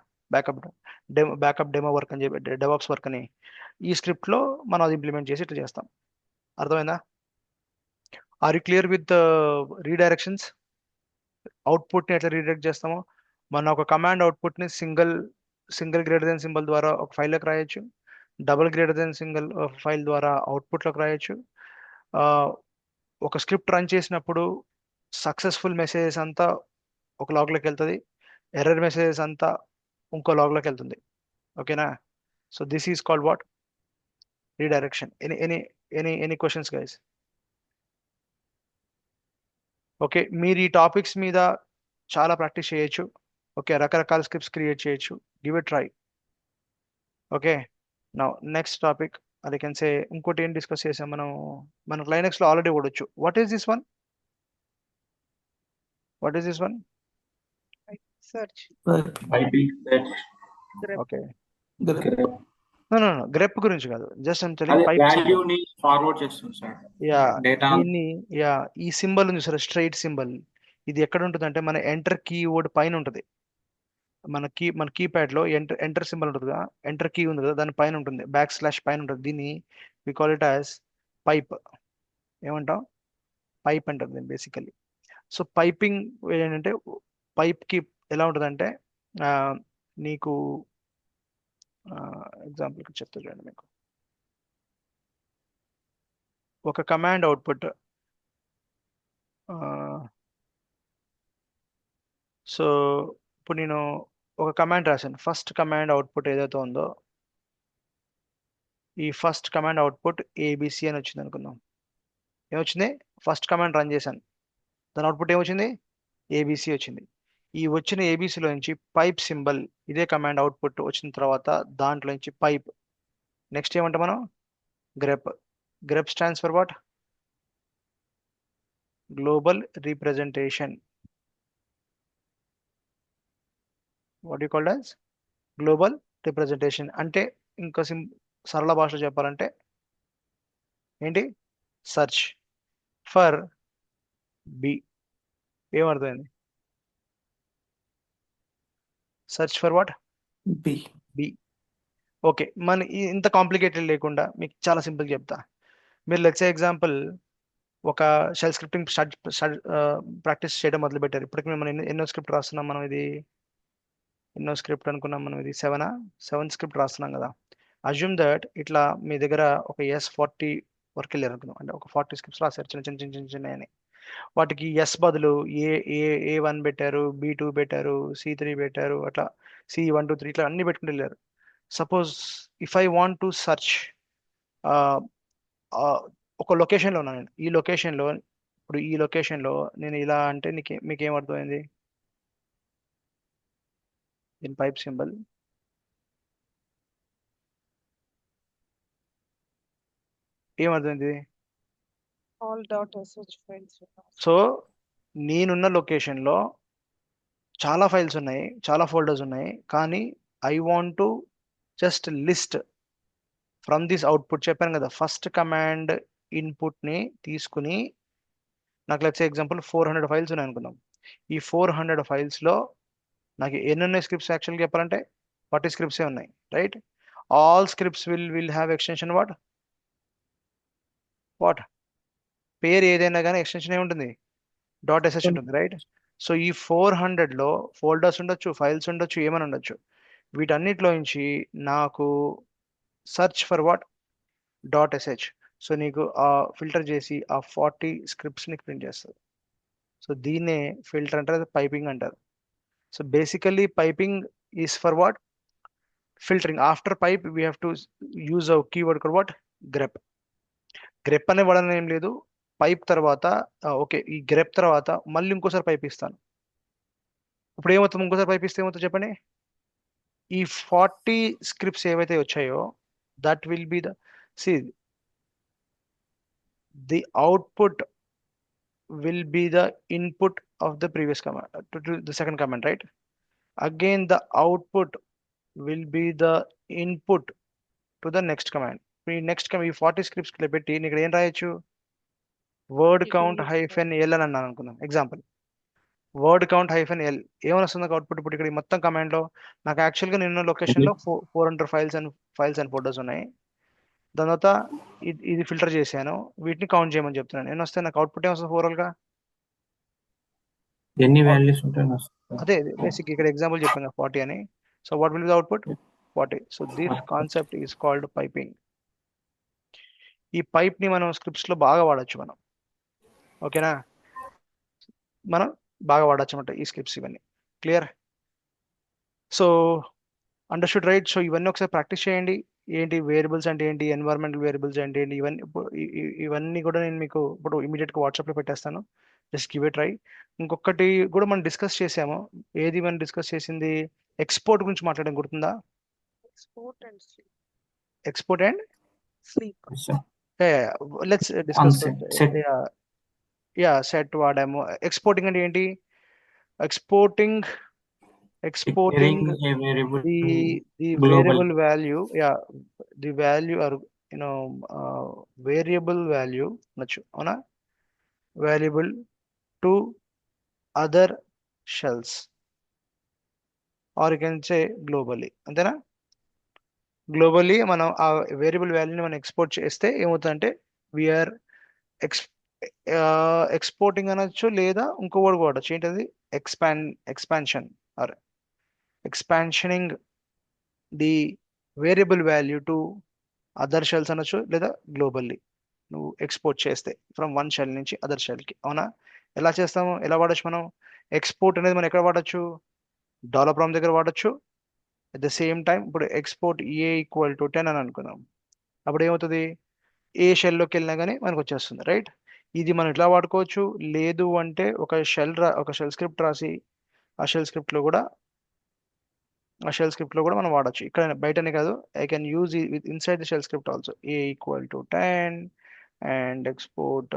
బ్యాకప్ డెమో వర్క్ అని చెప్పి, డెవాప్స్ వర్క్ అని, ఈ స్క్రిప్ట్లో మనం అది ఇంప్లిమెంట్ చేసి ఇట్లా చేస్తాం. అర్థమైందా? Are you clear with redirections? అవుట్పుట్ని ఎట్లా రీడైరెక్ట్ చేస్తామో, మన ఒక కమాండ్ అవుట్పుట్ని సింగిల్ గ్రేటర్ దెన్ సింబల్ ద్వారా ఒక ఫైల్లోకి రాయొచ్చు, double greater than single file ద్వారా అవుట్పుట్లోకి రాయొచ్చు. ఒక స్క్రిప్ట్ రన్ చేసినప్పుడు సక్సెస్ఫుల్ మెసేజెస్ అంతా ఒక లాగ్లోకి వెళ్తుంది, ఎర్రర్ మెసేజెస్ అంతా ఇంకో లాగ్లోకి వెళ్తుంది. ఓకేనా? So this is called what? Redirection. Any questions guys? Okay, మీరు ఈ టాపిక్స్ మీద చాలా ప్రాక్టీస్ చేయొచ్చు. ఓకే, రకరకాల స్క్రిప్ట్స్ క్రియేట్ చేయొచ్చు. Give it try. ఓకే, నా నెక్స్ట్ టాపిక్ అది కెన్ సే, ఇంకోటి ఏం డిస్కస్ చేసాం మనం, మనకు లైనక్స్లో ఆల్రెడీ కొడొచ్చు. What is this one? What is this one? Search. Piping search. Grep. Okay. Grep. No. Grep గురించి కాదు. Just I'm telling అదే pipe symbol. వాల్యూని ఫార్వర్డ్ చేస్తుంది సార్. యా డేటా దీన్ని ఈ సింబల్ ఉంది సార్, స్ట్రైట్ సింబల్. ఇది ఎక్కడ ఉంటుంది అంటే మన ఎంటర్ కీవర్డ్ పైన ఉంటుంది. మన కీప్యాడ్ లో ఎంటర్ సింబల్ ఉంటుంది కదా, ఎంటర్ కీ ఉంది కదా, దాని పైన ఉంటుంది, / పైన ఉంటుంది. దీన్ని we call it as pipe. ఏమంటాం? పైప్ అంటారు దీన్ని బేసికల్లీ. సో పైపింగ్ ఏంటంటే పైప్ కి ఎలా ఉంటుందంటే నీకు ఎగ్జాంపుల్కి చెప్తా చూడండి. మీకు ఒక కమాండ్ అవుట్పుట్, సో ఇప్పుడు నేను ఒక కమాండ్ రాశాను. ఫస్ట్ కమాండ్ అవుట్పుట్ ఏదైతే ఉందో, ఈ ఫస్ట్ కమాండ్ అవుట్పుట్ ఏబిసి అని వచ్చింది అనుకుందాం. ఏమొచ్చింది? ఫస్ట్ కమాండ్ రన్ చేశాను, దాని అవుట్పుట్ ఏమొచ్చింది? ఏబిసి వచ్చింది. ఈ వచ్చిన ఏబిసిలో నుంచి పైప్ సింబల్, ఇదే కమాండ్ అవుట్పుట్ వచ్చిన తర్వాత దాంట్లో నుంచి పైప్. నెక్స్ట్ ఏమంటాం మనం? Grep. Grep stands for what? Global representation. What you called as global representation. అంటే ఇంకా సరళ భాషలో చెప్పాలంటే ఏంటి? Search for B. ఏమర్థమైంది? Search for what? B. B. Okay, మన ఇంత కాంప్లికేటెడ్ లేకుండా మీకు చాలా సింపుల్ చెప్తా. మీరు లెట్స్ ఎగ్జాంపుల్ ఒక షెల్ స్క్రిప్టింగ్ ప్రాక్టీస్ చేయడం మొదలు పెట్టారు. ఇప్పటికి మనం ఎన్నో స్క్రిప్ట్ రాస్తున్నాం మనం? ఇది ఎన్నో స్క్రిప్ట్ అనుకున్నాం మనం? ఇది 7 స్క్రిప్ట్ రాస్తున్నాం కదా. అజ్యూమ్ దట్ ఇట్లా మీ దగ్గర ఒక S40 వరకు వెళ్ళారు అనుకున్నాం. అంటే ఒక 40 స్క్రిప్ట్స్ రాశారు, చిన్న అని. వాటికి ఎస్ బదులు A1 పెట్టారు, B2 పెట్టారు, C3 పెట్టారు, అట్లా C1 2 3 ఇట్లా అన్ని పెట్టుకుంటూ వెళ్ళారు. Suppose if I want to search ఒక లొకేషన్లో ఉన్నాను నేను. ఈ లొకేషన్లో నేను ఇలా అంటే మీకు ఏం అర్థమైంది? దీని పైప్ సింబల్ ఏమర్థమైంది? All .sh files. సో నేనున్న లొకేషన్లో చాలా ఫైల్స్ ఉన్నాయి, చాలా ఫోల్డర్స్ ఉన్నాయి, కానీ I want to just list from this output. చెప్పాను కదా, ఫస్ట్ కమాండ్ ఇన్పుట్ని తీసుకుని నాకు లెట్స్ ఎగ్జాంపుల్ 400 ఫైల్స్ ఉన్నాయి అనుకుందాం. ఈ 400 ఫైల్స్లో నాకు ఎన్ని ఉన్నాయి స్క్రిప్ట్స్? యాక్చువల్గా చెప్పాలంటే 40 స్క్రిప్ట్సే ఉన్నాయి, right? All scripts will have extension what పేరు ఏదైనా కానీ ఎక్స్టెన్షన్ ఏముంటుంది? .sh ఉంటుంది, రైట్? సో ఈ 400లో ఫోల్డర్స్ ఉండొచ్చు, ఫైల్స్ ఉండొచ్చు, ఏమైనా ఉండొచ్చు. వీటన్నిటిలో నుంచి నాకు search for what? .sh. So నీకు ఫిల్టర్ చేసి ఆ 40 స్క్రిప్ట్స్ని ప్రింట్ చేస్తుంది. సో దీన్నే ఫిల్టర్ అంటారు, పైపింగ్ అంటారు. So basically piping is for what? Filtering. After pipe we have to use a keyword called what? Grep. Grep అనే వాడని ఏం లేదు. పైప్ తర్వాత ఓకే, ఈ గ్రెప్ తర్వాత మళ్ళీ ఇంకోసారి పైప్ ఇస్తాను. ఇప్పుడు ఏమవుతుంది? ఇంకోసారి పైప్ ఇస్తే ఏమవుతుంది చెప్పండి? ఈ 40 స్క్రిప్ట్స్ ఏవైతే వచ్చాయో that will be the output will be the input of the previous command to the second command, right? Again the output will be the input to the next command. Next command 40 scripts పెట్టి ఇక్కడ ఏం రాయొచ్చు? word count -l అని అన్నాను అనుకుందాం. Example word count -l ఏమని వస్తుంది నాకు అవుట్పుట్? ఇప్పుడు ఇక్కడ మొత్తం కమాండ్ లో నాకు యాక్చువల్గా నిన్న లొకేషన్లో 400 ఫైల్స్ అండ్ ఫోటోస్ ఉన్నాయి. దాని తర్వాత ఇది ఫిల్టర్ చేశాను, వీటిని కౌంట్ చేయమని చెప్తున్నాను. నేను వస్తే నాకు అవుట్పుట్ ఏమొస్తుంది ఓవరాల్గా? ఎన్ని వాల్యూస్ ఉంటాయి? అదే బేసిక్ ఇక్కడ ఎగ్జాంపుల్ చెప్పాను 40 అని. So what will be the output? 40. So this concept is called piping. ఈ పైప్ ని మనం స్క్రిప్ట్స్ లో బాగా వాడచ్చు మనం. ఓకేనా? మనం బాగా వాడచ్చు అన్నమాట ఈ స్క్రిప్ట్స్ ఇవన్నీ. Clear? So understood, right? So ఇవన్నీ ఒకసారి ప్రాక్టీస్ చేయండి. ఏంటి వేరియబుల్స్ అంటే ఏంటి, ఎన్వైరన్మెంటల్ వేరియబుల్స్ అంటే ఏంటి, ఇవన్నీ కూడా నేను మీకు ఇప్పుడు ఇమీడియట్గా వాట్సాప్లో పెట్టేస్తాను. Just give it try. ఇంకొకటి కూడా మనం డిస్కస్ చేసాము. ఏది మనం డిస్కస్ చేసింది? ఎక్స్పోర్ట్ గురించి మాట్లాడడం గుర్తుందా? Export and Sleep. Let's discuss. Set వాడాము. ఎక్స్పోర్టింగ్ అంటే ఏంటి? exporting Declaring a variable the globally. variable value, the value or variable value అనొచ్చు అవునా, variable to other shells, or you can say globally, అంతేనా? గ్లోబల్లీ మనం ఆ వేరియబుల్ వాల్యూని మనం ఎక్స్పోర్ట్ చేస్తే ఏమవుతుందంటే వీఆర్ ఎక్స్పోర్టింగ్ అనొచ్చు, లేదా ఇంకో వర్డ్ వాడచ్చు, ఏంటది expansion or expansioning the variable value to other shells అనొచ్చు, లేదా గ్లోబల్లీ నువ్వు ఎక్స్పోర్ట్ చేస్తే ఫ్రమ్ వన్ షెల్ నుంచి అదర్ షెల్కి, అవునా? ఎలా చేస్తాము, ఎలా వాడచ్చు మనం? ఎక్స్పోర్ట్ అనేది మనం ఎక్కడ వాడచ్చు? డాలర్ ప్రాంప్ట్ దగ్గర వాడచ్చు. అట్ ద సేమ్ టైం ఇప్పుడు ఎక్స్పోర్ట్ ఏ ఈక్వల్ టు 10 అని అనుకుందాం. అప్పుడు ఏమవుతుంది, ఏ షెల్లోకి వెళ్ళినా కానీ మనకు వచ్చేస్తుంది, రైట్? ఇది మనం ఇట్లా వాడుకోవచ్చు, లేదు అంటే ఒక షెల్ స్క్రిప్ట్ రాసి ఆ షెల్ స్క్రిప్ట్లో కూడా మనం వాడచ్చు. ఇక్కడ బయటనే కాదు, I can use with inside the shell script also. A equal to 10 and export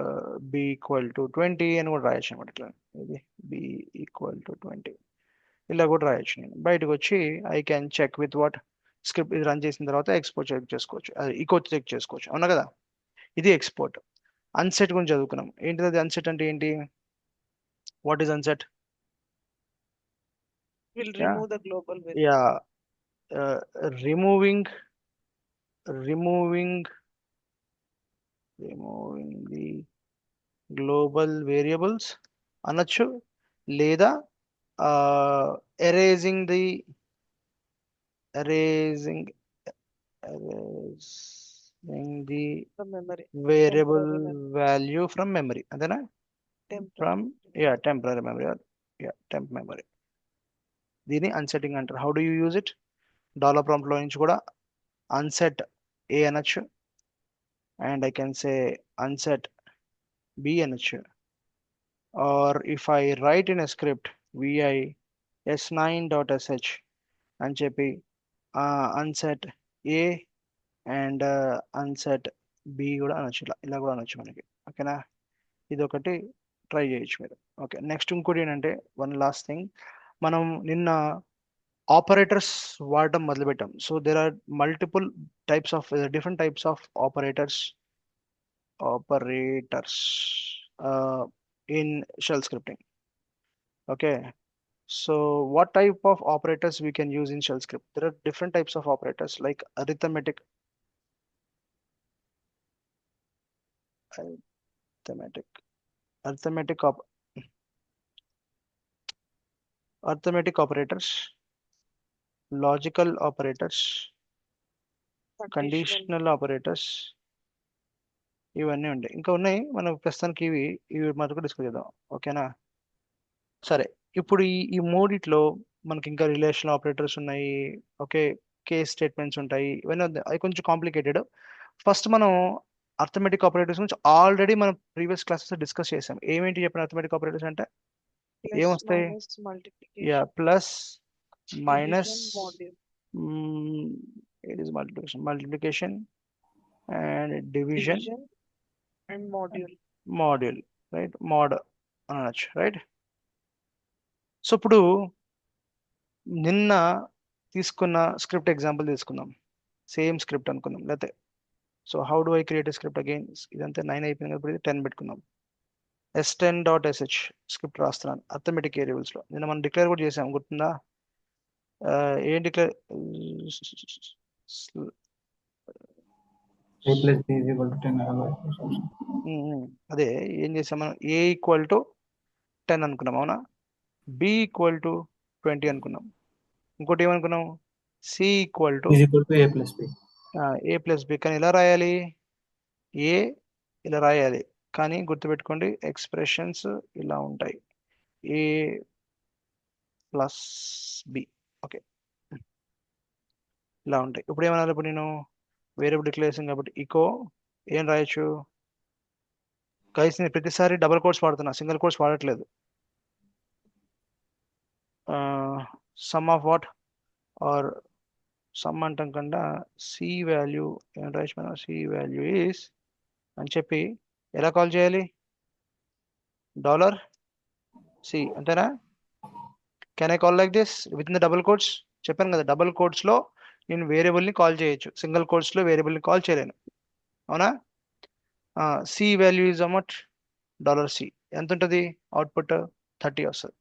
B equal to 20 అని కూడా రాయొచ్చు అనమాట. ఇట్లా ఇది బి ఈక్వల్ టు 20 ఇలా కూడా రాయొచ్చు. నేను బయటకు వచ్చి I can check with what script ఇది రన్ చేసిన తర్వాత ఎక్స్పోర్ట్ చెక్ చేసుకోవచ్చు, అది ఈకో చెక్ చేసుకోవచ్చు, అవునా కదా? ఇది ఎక్స్పోర్ట్. అన్సెట్ గురించి చదువుకున్నాం. ఏంటిది అది? అన్సెట్ అంటే ఏంటి? What is unset? Will Yeah. remove the global variable. Yeah, removing the global variables అనొచ్చు, లేదా erasing the From memory. variable Temporary memory. value from memory, అంతేనా? Temporary. Temporary memory or temp memory. దీన్ని unsetting అంటారు. How do you use it? Dollar prompt లో నుంచి కూడా unset A అనొచ్చు, and I can say unset B అనొచ్చు, or if I write in a script vi s9.sh అని చెప్పి unset A and unset B కూడా అనొచ్చు, ఇలా కూడా అనొచ్చు మనకి, ఓకేనా? ఇది ఒకటి ట్రై చేయొచ్చు మీరు. ఓకే, నెక్స్ట్ ఇంకోటి ఏంటంటే వన్ లాస్ట్ థింగ్, మనం నిన్న ఆపరేటర్స్ వాడటం మొదలుపెట్టాం. So there are multiple types of different types of operators in shell scripting. Okay, so what type of operators we can use in shell script? There are different types of operators like arithmetic operators, logical operators, conditional operators, ఇవన్నీ ఉంటాయి. ఇంకా ఉన్నాయి, మనం ప్రస్తుతానికి ఇవి మాత్రం discuss చేద్దాం, ఓకేనా? సరే, ఇప్పుడు ఈ మూడిట్లో మనకి ఇంకా రిలేషనల్ ఆపరేటర్స్ ఉన్నాయి, ఓకే, కేస్ స్టేట్మెంట్స్ ఉంటాయి, ఇవన్నీ అవి కొంచెం కాంప్లికేటెడ్. ఫస్ట్ మనం అర్థమెటిక్ ఆపరేటర్స్ గురించి ఆల్రెడీ మనం ప్రీవియస్ క్లాసెస్ డిస్కస్ చేసాం. ఏమేంటి చెప్పిన అర్థమెటిక్ ఆపరేటర్స్ అంటే Plus, ఏమొస్తాయి? minus, multiplication. Plus minus, Division, module. it is multiplication and division And module, right? Mod అనొచ్చు, రైట్? సో ఇప్పుడు నిన్న తీసుకున్న స్క్రిప్ట్ ఎగ్జాంపుల్ తీసుకుందాం, సేమ్ స్క్రిప్ట్ అనుకుందాం, లేకపోతే so how do I create script again? ఇదంతా 9 అయిపోయింది, ఇప్పుడు 10 పెట్టుకుందాం. s10.sh స్క్రిప్ట్ రాస్తున్నాను అర్థమెటిక్ వేరియబుల్స్లో. నిన్న మనం డిక్లేర్ కూడా చేసాం, గుర్తుందా? ఏం declare? A plus b is equal to 10 అదే ఏం చేసాం మనం? ఏ ఈక్వల్ టు 10 అనుకున్నాం, అవునా? బి ఈక్వల్ టు 20 అనుకున్నాం. ఇంకోటి ఏమనుకున్నాం? C equal to is equal to a plus b. A plus B. కానీ ఎలా రాయాలి? ఏ ఇలా రాయాలి, కానీ గుర్తుపెట్టుకోండి ఎక్స్ప్రెషన్స్ ఇలా ఉంటాయి, ఏ ప్లస్ బి, ఓకే, ఇలా ఉంటాయి. ఇప్పుడు ఏమన్నా, ఇప్పుడు నేను వేరియబుల్ డిక్లరేషన్ కాబట్టి ఈకో ఏం రాయొచ్చు? గైస్ నేను ప్రతిసారి డబుల్ కోట్స్ వాడుతున్నా, సింగిల్ కోట్స్ వాడట్లేదు. Sum of what are sum అంటాం కన్నా సి వాల్యూ ఏం రాయొచ్చు మనం? సి వాల్యూ ఈస్ అని చెప్పి ఎలా కాల్ చేయాలి? $C అంతేనా? Can I call like this with in the double quotes? చెప్పాను కదా, డబుల్ కోట్స్లో నేను వేరియబుల్ని కాల్ చేయొచ్చు, సింగిల్ కోట్స్లో వేరియబుల్ని కాల్ చేయలేను, అవునా? C value is amount $C. ఎంత ఉంటుంది అవుట్పుట్? 30 వస్తుంది,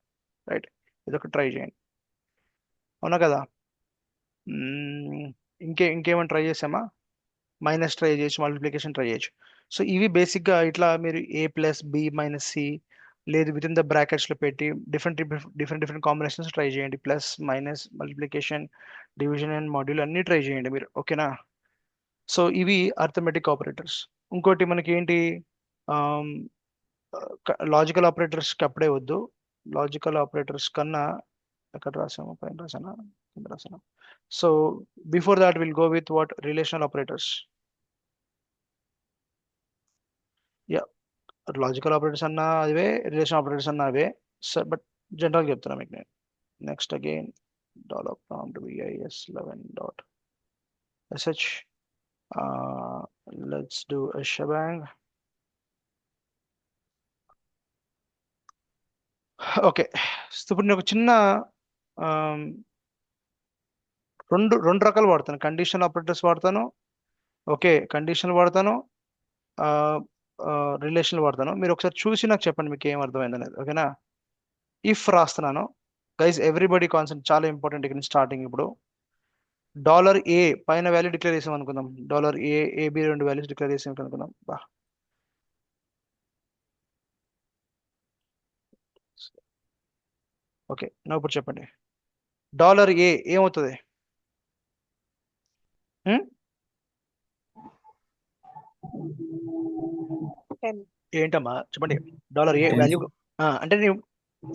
రైట్? ఇదొక ట్రై చేయండి, అవునా కదా? ఇంకేమైనా ట్రై చేసామా? మైనస్ ట్రై చేయొచ్చు, మల్టిప్లికేషన్ ట్రై చేయొచ్చు. సో ఇవి బేసిక్గా ఇట్లా మీరు A+B-C లేదు విత్ ఇన్ ద బ్రాకెట్స్లో పెట్టి డిఫరెంట్ కాంబినేషన్స్ ట్రై చేయండి. Plus, minus, multiplication, division and module అన్నీ ట్రై చేయండి మీరు, ఓకేనా? సో ఇవి అర్థమెటిక్ ఆపరేటర్స్. ఇంకోటి మనకి ఏంటి, లాజికల్ ఆపరేటర్స్కి అప్పుడే వద్దు. లాజికల్ ఆపరేటర్స్ కన్నా ఎక్కడ రాసాము, పైన రాసానా, కింద రాసానా? So before that will go with what, relational operators. Yeah, logical operators అన్నా అవే, రిలేషన్ ఆపరేటర్స్ అన్నా అవే. సార్ బట్ జనరల్గా చెప్తున్నా మీకు నేను. Next again develop prompt vis.sh. Let's do a shebang. Okay, ఇప్పుడు నేను ఒక చిన్న రెండు రకాలు వాడతాను. కండిషనల్ ఆపరేటర్స్ వాడతాను, ఓకే, కండిషనల్ వాడతాను, రిలేషనల్ వాడతాను. మీరు ఒకసారి చూసి నాకు చెప్పండి మీకు ఏం అర్థమైంది అనేది, ఓకేనా? ఇఫ్ రాస్తున్నాను గైస్, ఎవ్రీబడి కాన్సెప్ట్ చాలా ఇంపార్టెంట్ ఇక్కడ స్టార్టింగ్. ఇప్పుడు $A పైన వాల్యూ డిక్లేర్ చేసాం అనుకుందాం, $AB 2 వాల్యూస్ డిక్లేర్ చేసాం అనుకుందాం. బా, ఓకే, నా ఇప్పుడు చెప్పండి $A ఏమవుతుంది? ఏంటమ్మా చెప్పండి. $A వాల్యూ అంటే నేను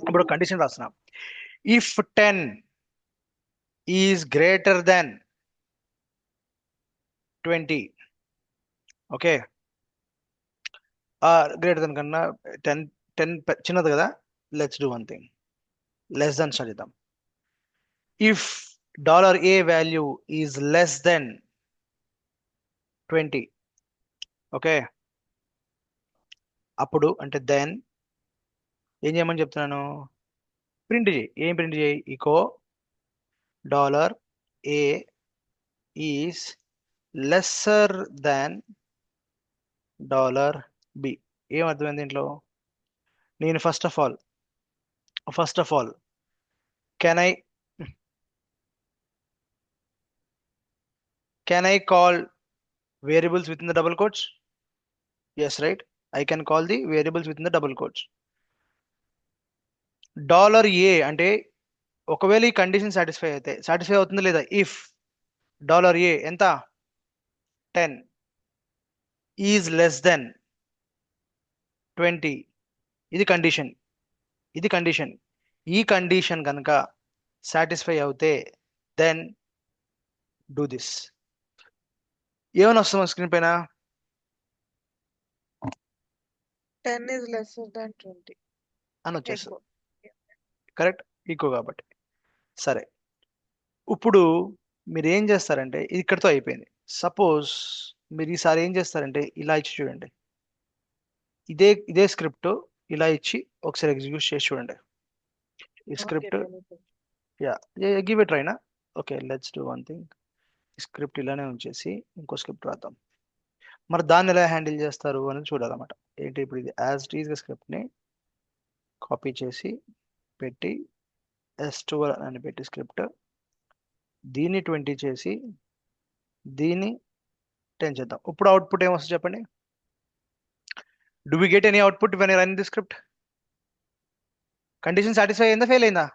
ఇప్పుడు కండిషన్ రాస్తున్నా, if 10 is greater than 20, okay, greater than కన్నా 10 చిన్నది కదా. Let's do one thing, less than start చేద్దాం. If $A value is less than 20, okay, అప్పుడు అంటే దెన్ ఏం చేయమని చెప్తున్నాను, ప్రింట్ చేయి. ఏం ప్రింట్ చేయి? Eco $A is lesser than $B. ఏం అర్థమైంది దీంట్లో? నేను first of all can I call variables with in the double quotes? Yes, right, I can call the variables with in the double quotes. $A అంటే ఒకవేళ ఈ condition satisfy అవుతుందా లేదా? If $A ఎంత, 10 ఈజ్ లెస్ దెన్ 20, ఇది condition. ఈ condition కనుక satisfy అవుతే దెన్ డూ దిస్. ఏమని వస్తుంది స్క్రీన్ పైన? 10 is lesser than 20. అని వచ్చేస్తుంది, Echo. కరెక్ట్, ఈకో కాబట్టి. సరే, ఇప్పుడు మీరు ఏం చేస్తారంటే ఇది ఇక్కడితో అయిపోయింది. సపోజ్ మీరు ఈసారి ఏం చేస్తారంటే ఇలా ఇచ్చి చూడండి, ఇదే స్క్రిప్ట్ ఇలా ఇచ్చి ఒకసారి ఎగ్జిక్యూట్ చేసి చూడండి. ఈ Okay, script, benefit. Yeah, give it ట్రైనా. Okay, let's do one thing, ఈ స్క్రిప్ట్ ఇలానే ఉంచేసి ఇంకో స్క్రిప్ట్ రాద్దాం. మరి దాన్ని ఎలా హ్యాండిల్ చేస్తారు అనేది చూడాలన్నమాట. ఏంటి, ఇప్పుడు ఇది యాజ్ ఇట్ ఈజ్ స్క్రిప్ట్ని కాపీ చేసి పెట్టి S12 అని పెట్టి స్క్రిప్ట్, దీన్ని 20 చేసి దీన్ని 10 చేద్దాం. ఇప్పుడు అవుట్పుట్ ఏమొస్తుంది చెప్పండి? Do we get any output when I run the script? Condition satisfy అయిందా, ఫెయిల్ అయిందా?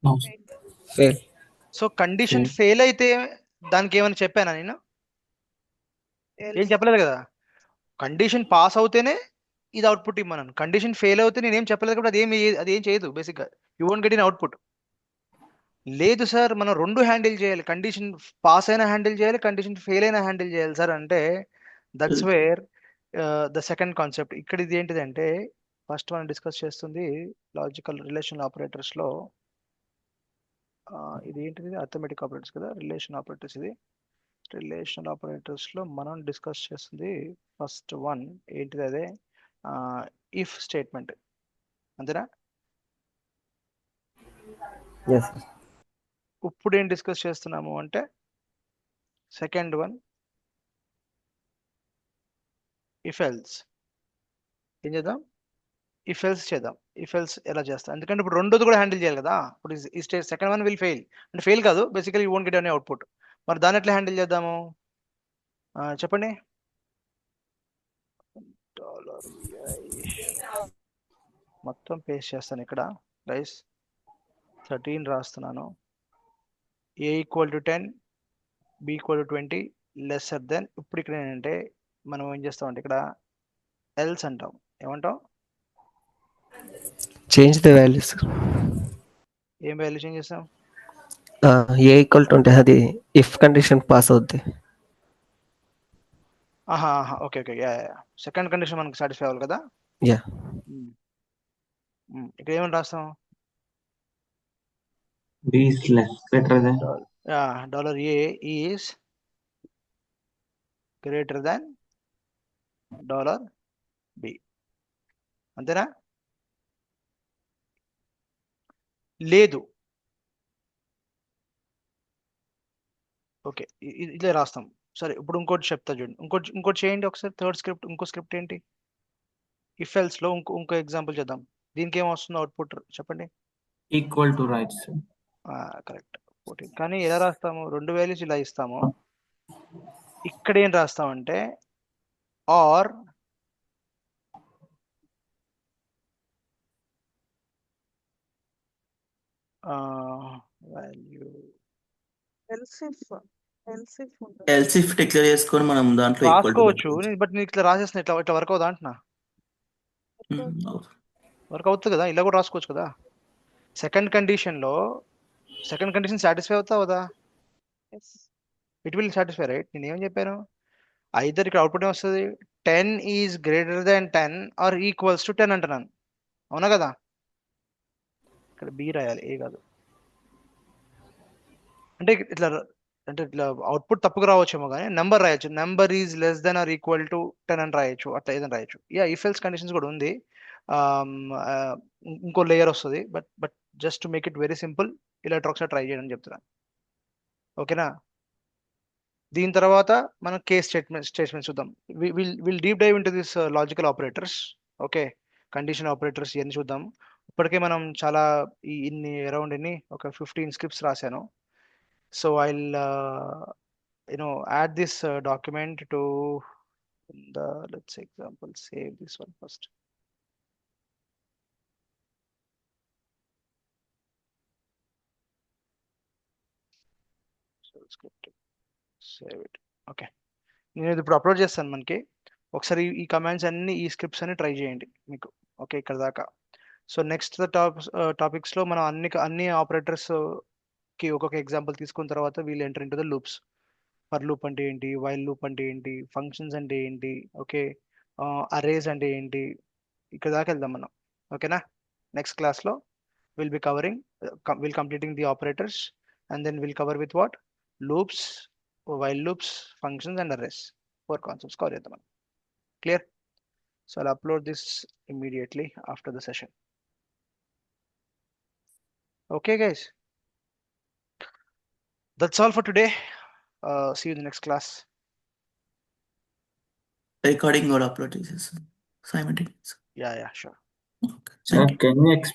No. Fail. So condition Fail. Fail అయితే దానికి ఏమైనా చెప్పానా నేను? ఏం Else. చెప్పలేదు కదా. కండిషన్ పాస్ అవుతేనే ఇది అవుట్పుట్ ఇమ్మన్నాను. కండిషన్ ఫెయిల్ అవుతే నేనేం చెప్పలేదు కాబట్టి అది ఏం చేయదు బేసిక్గా. You won't get in output. లేదు సార్, మనం రెండు హ్యాండిల్ చేయాలి, కండిషన్ పాస్ అయినా హ్యాండిల్ చేయాలి, కండిషన్ ఫెయిల్ అయినా హ్యాండిల్ చేయాలి సార్ అంటే that's where the second concept. ఇక్కడ ఇది ఏంటిదంటే ఫస్ట్ మనం డిస్కస్ చేస్తుంది లాజికల్ రిలేషనల్ ఆపరేటర్స్లో, ఇది ఏంటిది, అర్థమెటిక్ ఆపరేటర్స్ కదా, రిలేషన్ ఆపరేటర్స్. ఇది రిలేషనల్ ఆపరేటర్స్లో మనం డిస్కస్ చేస్తుంది ఫస్ట్ వన్ ఏంటిది, అదే ఇఫ్ స్టేట్మెంట్, అంతేనా? Yes sir. ఇప్పుడు ఏం డిస్కస్ చేస్తున్నాము అంటే సెకండ్ వన్, ఇఫ్ ఎల్స్. ఏం చేద్దాం? ఇఫ్ ఎల్స్ చేద్దాం. ఇఫ్ ఎల్స్ ఎలా చేస్తాం? ఎందుకంటే ఇప్పుడు రెండోది కూడా హ్యాండిల్ చేయాలి కదా. ఇప్పుడు ఈ stage second one will fail, అంటే ఫెయిల్ కాదు, basically you won't get any output. మరి దాన్ని ఎట్లా హ్యాండిల్ చేద్దాము చెప్పండి. $vi మొత్తం పేస్ట్ చేస్తాను ఇక్కడ. రైస్ 13 రాస్తున్నాను. a = 10, b = 20, lesser than. ఇప్పుడు ఇక్కడ ఏంటంటే మనం ఏం చేస్తామంటే ఇక్కడ ఎల్స్ అంటాం. ఏమంటాం? Change the values. ఏం వాల్యూ చేంజ్ చేస్తాం? ఏ ఈక్వల్ టు అంటే అది ఇఫ్ కండిషన్ పాస్ అవుద్ది. Okay okay, yeah. Second condition మనకు సాటిస్ఫై అవ్వాలి కదా. యా. ఇక్కడ ఏమని రాస్తాం? B is greater than. $a is greater than $b. అంతేనా? లేదు. ఓకే, ఇదే రాస్తాం. సరే, ఇప్పుడు ఇంకోటి చెప్తా చూడండి. ఇంకోటి చేయండి ఒకసారి. థర్డ్ స్క్రిప్ట్, ఇంకో స్క్రిప్ట్ ఏంటి? ఇఫ్ ఎల్స్ లో ఇంకో ఎగ్జాంపుల్ చేద్దాం. దీనికి ఏం వస్తుందో అవుట్పుట్ చెప్పండి. Equal to right, sir. Correct. 14. కానీ ఎలా రాస్తాము? రెండు వాల్యూస్ ఇలా ఇస్తాము. ఇక్కడ ఏం రాస్తామంటే ఆర్ వాల్యూ else if ఉంటుంది. ఎల్స్ ఇఫ్ డిక్లేర్ చేసుకొని మనం దాంట్లో ఈక్వల్ టు రాసుకోవచ్చు, బట్ నేను ఇట్లా రాసేస్తున్నా. ఇట్లా వర్క్ అవుదా అంటున్నా? వర్క్ అవుతుంది కదా, ఇలా కూడా రాసుకోవచ్చు కదా. సెకండ్ కండిషన్ సాటిస్ఫై అవుతా? Yes. It will satisfy, right? నేను ఏం చెప్పాను? ఐదర్ ఇక్కడ అవుట్పుట్ వస్తుంది 10 is greater than 10 or equals to 10 అంటున్నాను. అవునా కదా? ఇక్కడ బి రాయాలి, ఏ కాదు. అంటే ఇట్లా అవుట్పుట్ తప్పుగా రావచ్చేమో, కానీ నెంబర్ రాయొచ్చు. Number is less than or equal to 10 అని రాయొచ్చు. అట్లా ఏదైనా రాయొచ్చు. ఇఫ్ ఎల్స్ కండిషన్స్ కూడా ఉంది. ఇంకో లేయర్ వస్తుంది. But just to make it very simple, ఇలా ఒకసారి ట్రై చేయడం చెప్తున్నాను. ఓకేనా? దీని తర్వాత మనం కేస్ స్టేట్మెంట్స్ చూద్దాం. Will deep dive into this logical operators. Okay, condition operators ఇవన్నీ చూద్దాం. ఇప్పటికే మనం చాలా అరౌండ్ ఒక 15 స్క్రిప్ట్స్ రాశాను. So I'll add this document to the, let's say example, save this one first. So script, save it. Okay, నేను ఇది ఇప్పుడు అప్లోడ్ చేస్తాను. మనకి ఒకసారి ఈ కమాండ్స్ అన్ని, ఈ స్క్రిప్ట్స్ అన్ని ట్రై చేయండి మీకు. ఓకే, ఇక్కడ దాకా. సో నెక్స్ట్ టాపిక్స్ లో మనం అన్ని ఆపరేటర్స్ కి ఒక్కొక్క ఎగ్జాంపుల్ తీసుకున్న తర్వాత we'll enter into the loops. For loop అంటే ఏంటి, వైల్ లూప్ అంటే ఏంటి, ఫంక్షన్స్ అంటే ఏంటి, ఓకే, అరేస్ అంటే ఏంటి, ఇక్కడ దాకా వెళ్దాం మనం. ఓకేనా? నెక్స్ట్ క్లాస్లో will be covering, will completing the operators, and then will cover with what? Loops, while loops, functions and arrays. 4 concepts cover చేద్దాం మనం. Clear? So I'll upload this immediately after the session. Okay guys, that's all for today. See you in the next class. Recording కూడా upload చేసేస్తాం simultaneous. Yeah, sure. Okay, thank you. Sir, can you explain